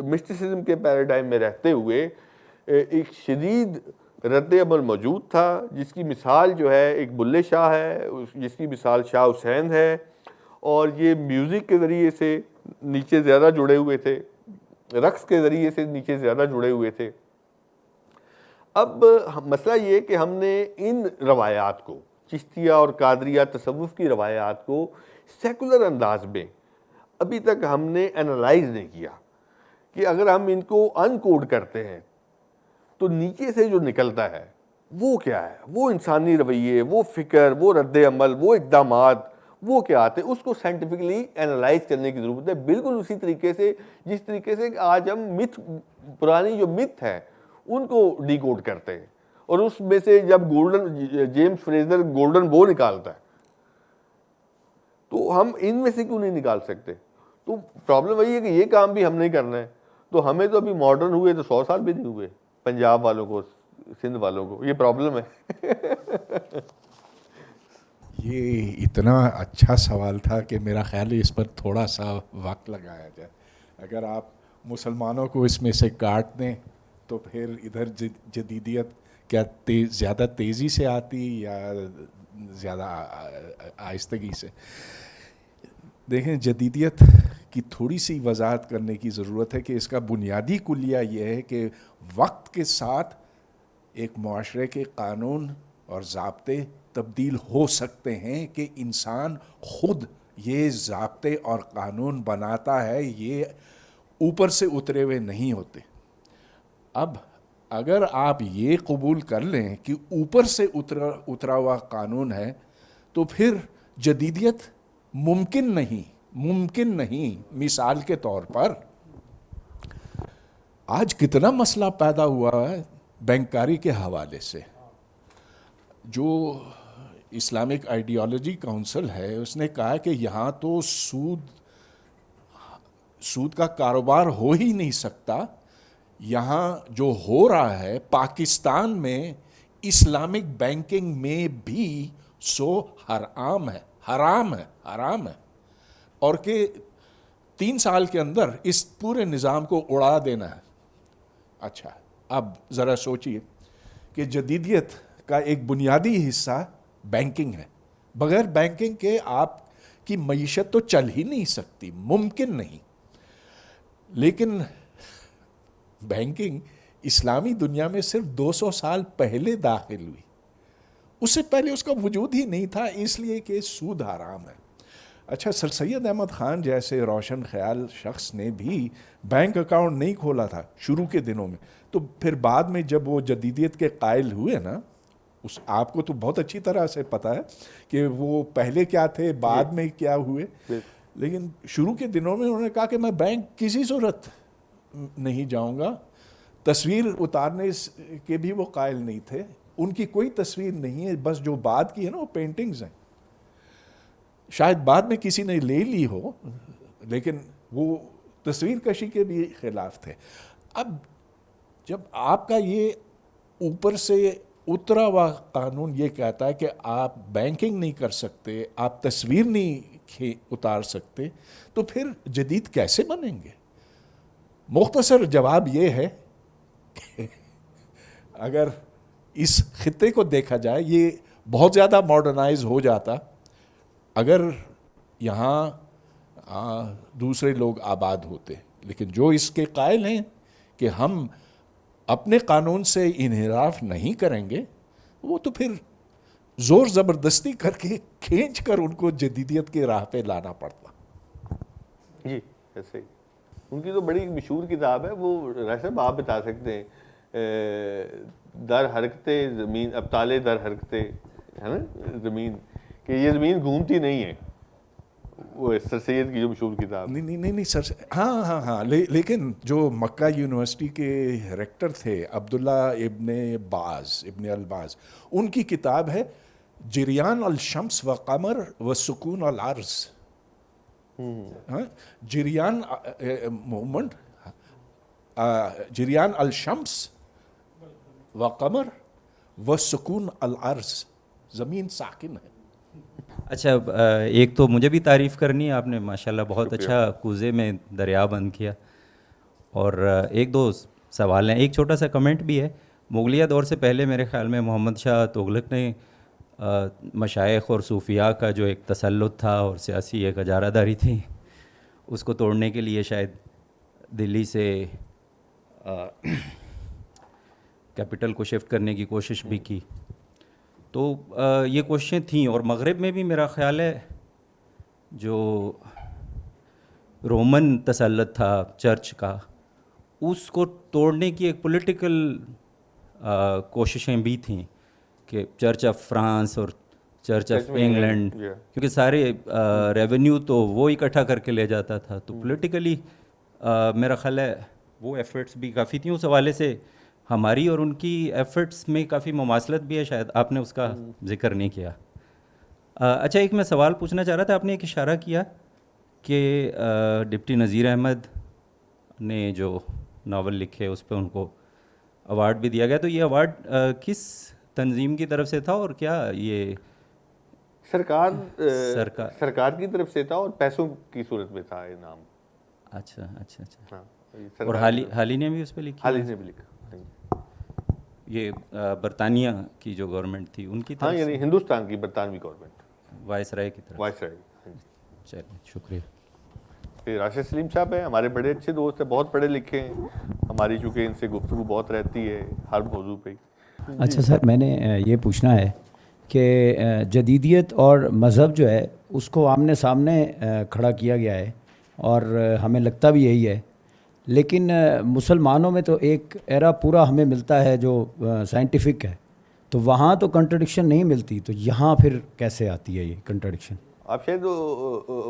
A: مسٹیسزم کے پیراڈائم میں رہتے ہوئے ایک شدید رد عمل موجود تھا، جس کی مثال جو ہے ایک بلے شاہ ہے، جس کی مثال شاہ حسین ہے، اور یہ میوزک کے ذریعے سے نیچے زیادہ جڑے ہوئے تھے، رقص کے ذریعے سے نیچے زیادہ جڑے ہوئے تھے. اب مسئلہ یہ کہ ہم نے ان روایات کو، چشتیہ اور قادریہ تصوف کی روایات کو سیکولر انداز میں ابھی تک ہم نے انالائز نہیں کیا کہ اگر ہم ان کو ان کوڈ کرتے ہیں تو نیچے سے جو نکلتا ہے وہ کیا ہے، وہ انسانی رویے، وہ فکر، وہ رد عمل، وہ اقدامات، وہ کیا آتے ہیں. اس کو سائنٹیفکلی انالائز کرنے کی ضرورت ہے، بالکل اسی طریقے سے جس طریقے سے آج ہم متھ، پرانی جو متھ ہے ان کو ڈی کوڈ کرتے ہیں. اور اس میں سے جب جیمز فریزر گولڈن بو نکالتا ہے تو ہم ان میں سے کیوں نہیں نکال سکتے؟ تو پرابلم وہی ہے کہ یہ کام بھی ہم نہیں کرنا ہے. تو ہمیں تو ابھی ماڈرن ہوئے تو 100 سال بھی نہیں ہوئے، پنجاب والوں کو، سندھ والوں کو. یہ پرابلم ہے.
C: یہ اتنا اچھا سوال تھا کہ میرا خیال ہے اس پر تھوڑا سا وقت لگایا جائے. اگر آپ مسلمانوں کو اس میں سے کاٹ دیں تو پھر ادھر جدیدیت کیا زیادہ تیزی سے آتی یا زیادہ آہستگی سے؟ دیکھیں، جدیدیت کی تھوڑی سی وضاحت کرنے کی ضرورت ہے کہ اس کا بنیادی کلیہ یہ ہے کہ وقت کے ساتھ ایک معاشرے کے قانون اور ضابطے تبدیل ہو سکتے ہیں کہ انسان خود یہ ضابطے اور قانون بناتا ہے، یہ اوپر سے اترے ہوئے نہیں ہوتے. اب اگر آپ یہ قبول کر لیں کہ اوپر سے اترا ہوا قانون ہے تو پھر جدیدیت ممکن نہیں. مثال کے طور پر آج کتنا مسئلہ پیدا ہوا ہے بینکاری کے حوالے سے. جو اسلامک آئیڈیالوجی کونسل ہے اس نے کہا کہ یہاں تو سود کا کاروبار ہو ہی نہیں سکتا. یہاں جو ہو رہا ہے پاکستان میں اسلامک بینکنگ میں بھی سو حرام ہے، اور کہ 3 سال کے اندر اس پورے نظام کو اڑا دینا ہے. اچھا، اب ذرا سوچئے کہ جدیدیت کا ایک بنیادی حصہ بینکنگ ہے. بغیر بینکنگ کے آپ کی معیشت تو چل ہی نہیں سکتی، ممکن نہیں. لیکن بینکنگ اسلامی دنیا میں صرف 200 سال پہلے داخل ہوئی. اس سے پہلے اس کا وجود ہی نہیں تھا، اس لیے کہ سود حرام ہے. اچھا، سر سید احمد خان جیسے روشن خیال شخص نے بھی بینک اکاؤنٹ نہیں کھولا تھا شروع کے دنوں میں. تو پھر بعد میں جب وہ جدیدیت کے قائل ہوئے نا، آپ کو تو بہت اچھی طرح سے پتا ہے کہ وہ پہلے کیا تھے، بعد میں کیا ہوئے. لیکن شروع کے دنوں میں انہوں نے کہا کہ میں بینک کسی صورت نہیں جاؤں گا. تصویر اتارنے کے بھی وہ قائل نہیں تھے. ان کی کوئی تصویر نہیں ہے، بس جو بعد کی ہے نا وہ پینٹنگز ہیں. شاید بعد میں کسی نے لے لی ہو، لیکن وہ تصویر کشی کے بھی خلاف تھے. اب جب آپ کا یہ اوپر سے اترا ہوا قانون یہ کہتا ہے کہ آپ بینکنگ نہیں کر سکتے، آپ تصویر نہیں اتار سکتے، تو پھر جدید کیسے بنیں گے؟ مختصر جواب یہ ہے کہ اگر اس خطے کو دیکھا جائے یہ بہت زیادہ ماڈرنائز ہو جاتا اگر یہاں دوسرے لوگ آباد ہوتے. لیکن جو اس کے قائل ہیں کہ ہم اپنے قانون سے انحراف نہیں کریں گے، وہ تو پھر زور زبردستی کر کے کھینچ کر ان کو جدیدیت کے راہ پہ لانا پڑتا.
A: جی ایسے ہی. ان کی تو بڑی مشہور کتاب ہے وہ، راج صاحب آپ بتا سکتے ہیں، در حرکتے زمین، ابطال در حرکتے، ہے نا زمین، کہ یہ زمین گھومتی نہیں ہے، وہ سر سید کی جو مشہور کتاب.
C: نہیں سر، ہاں لیکن جو مکہ یونیورسٹی کے ریکٹر تھے عبداللہ ابن الباز، ان کی کتاب ہے جریان الشمس و قمر و سکون الارض. جریان مومنٹ، جریان الشمس و قمر و سکون الارض، زمین ساکن ہے.
F: اچھا، ایک تو مجھے بھی تعریف کرنی ہے، آپ نے ماشاءاللہ بہت اچھا کوزے میں دریا بند کیا. اور ایک دو سوال ہیں، ایک چھوٹا سا کمنٹ بھی ہے. مغلیہ دور سے پہلے میرے خیال میں محمد شاہ تغلق نے مشائخ اور صوفیاء کا جو ایک تسلط تھا اور سیاسی ایک اجارہ داری تھی، اس کو توڑنے کے لیے شاید دلی سے کیپٹل کو شفٹ کرنے کی کوشش بھی کی. تو یہ کوششیں تھیں. اور مغرب میں بھی میرا خیال ہے جو رومن تسلط تھا چرچ کا، اس کو توڑنے کی ایک پولیٹیکل کوششیں بھی تھیں کہ چرچ آف فرانس اور چرچ آف انگلینڈ، کیونکہ سارے ریونیو تو وہ اکٹھا کر کے لے جاتا تھا. تو پولیٹیکلی میرا خیال ہے وہ ایفرٹس بھی کافی تھیں. اس حوالے سے ہماری اور ان کی ایفرٹس میں کافی مماثلت بھی ہے، شاید آپ نے اس کا ذکر نہیں کیا. اچھا، ایک میں سوال پوچھنا چاہ رہا تھا. آپ نے ایک اشارہ کیا کہ ڈپٹی نذیر احمد نے جو ناول لکھے اس پہ ان کو ایوارڈ بھی دیا گیا. تو یہ ایوارڈ کس تنظیم کی طرف سے تھا اور کیا یہ
A: سرکار کی طرف سے تھا اور پیسوں کی صورت میں تھا انعام.
F: اچھا.
A: ہاں،
F: اور حالی نے بھی اس پہ لکھی؟
A: حالی نے بھی لکھا.
F: یہ برطانیہ کی جو گورنمنٹ تھی ان کی
A: ہاں،
F: طرف
A: یعنی ہندوستان کی برطانوی گورنمنٹ،
F: وائس رائے کی طرف.
A: وائس رائے.
F: چلیے، شکریہ.
A: پھر راشد سلیم صاحب ہیں، ہمارے بڑے اچھے دوست ہیں، بہت پڑھے لکھے ہیں. ہماری چونکہ ان سے گفتگو بہت رہتی ہے ہر موضوع پہ.
G: اچھا سر، میں نے یہ پوچھنا ہے کہ جدیدیت اور مذہب جو ہے اس کو آمنے سامنے کھڑا کیا گیا ہے اور ہمیں لگتا بھی یہی ہے، لیکن مسلمانوں میں تو ایک ایرا پورا ہمیں ملتا ہے جو سائنٹیفک ہے، تو وہاں تو کنٹرڈکشن نہیں ملتی، تو یہاں پھر کیسے آتی ہے یہ کنٹرڈکشن؟
A: آپ شاید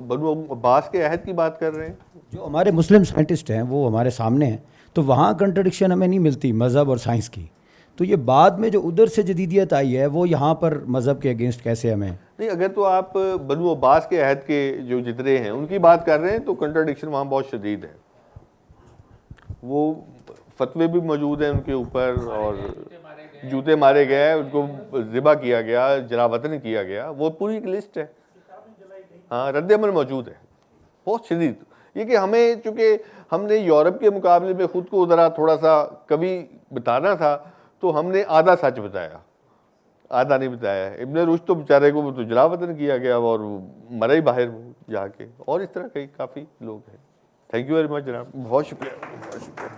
A: بنو عباس کے عہد کی بات کر رہے ہیں.
G: جو ہمارے مسلم سائنٹسٹ ہیں وہ ہمارے سامنے ہیں، تو وہاں کنٹرڈکشن ہمیں نہیں ملتی مذہب اور سائنس کی. تو یہ بعد میں جو ادھر سے جدیدیت آئی ہے وہ یہاں پر مذہب کے اگینسٹ کیسے ہمیں؟
A: نہیں، اگر تو آپ بنو عباس کے عہد کے جو جتنے ہیں ان کی بات کر رہے ہیں تو کنٹرڈکشن وہاں بہت شدید ہے. وہ فتوے بھی موجود ہیں ان کے اوپر، اور جوتے مارے گئے، ان کو ذبح کیا گیا، جلاوطن کیا گیا، وہ پوری ایک لسٹ ہے. ہاں، رد عمل موجود ہے بہت شدید. یہ کہ ہمیں چونکہ ہم نے یورپ کے مقابلے میں خود کو ذرا تھوڑا سا کبھی بتانا تھا تو ہم نے آدھا سچ بتایا، آدھا نہیں بتایا. ابن رشد تو بیچارے کو وہ تو جلاوطن کیا گیا اور مرے ہی باہر جا کے، اور اس طرح کئی کافی لوگ ہیں. تھینک یو ویری مچ جناب، بہت شکریہ.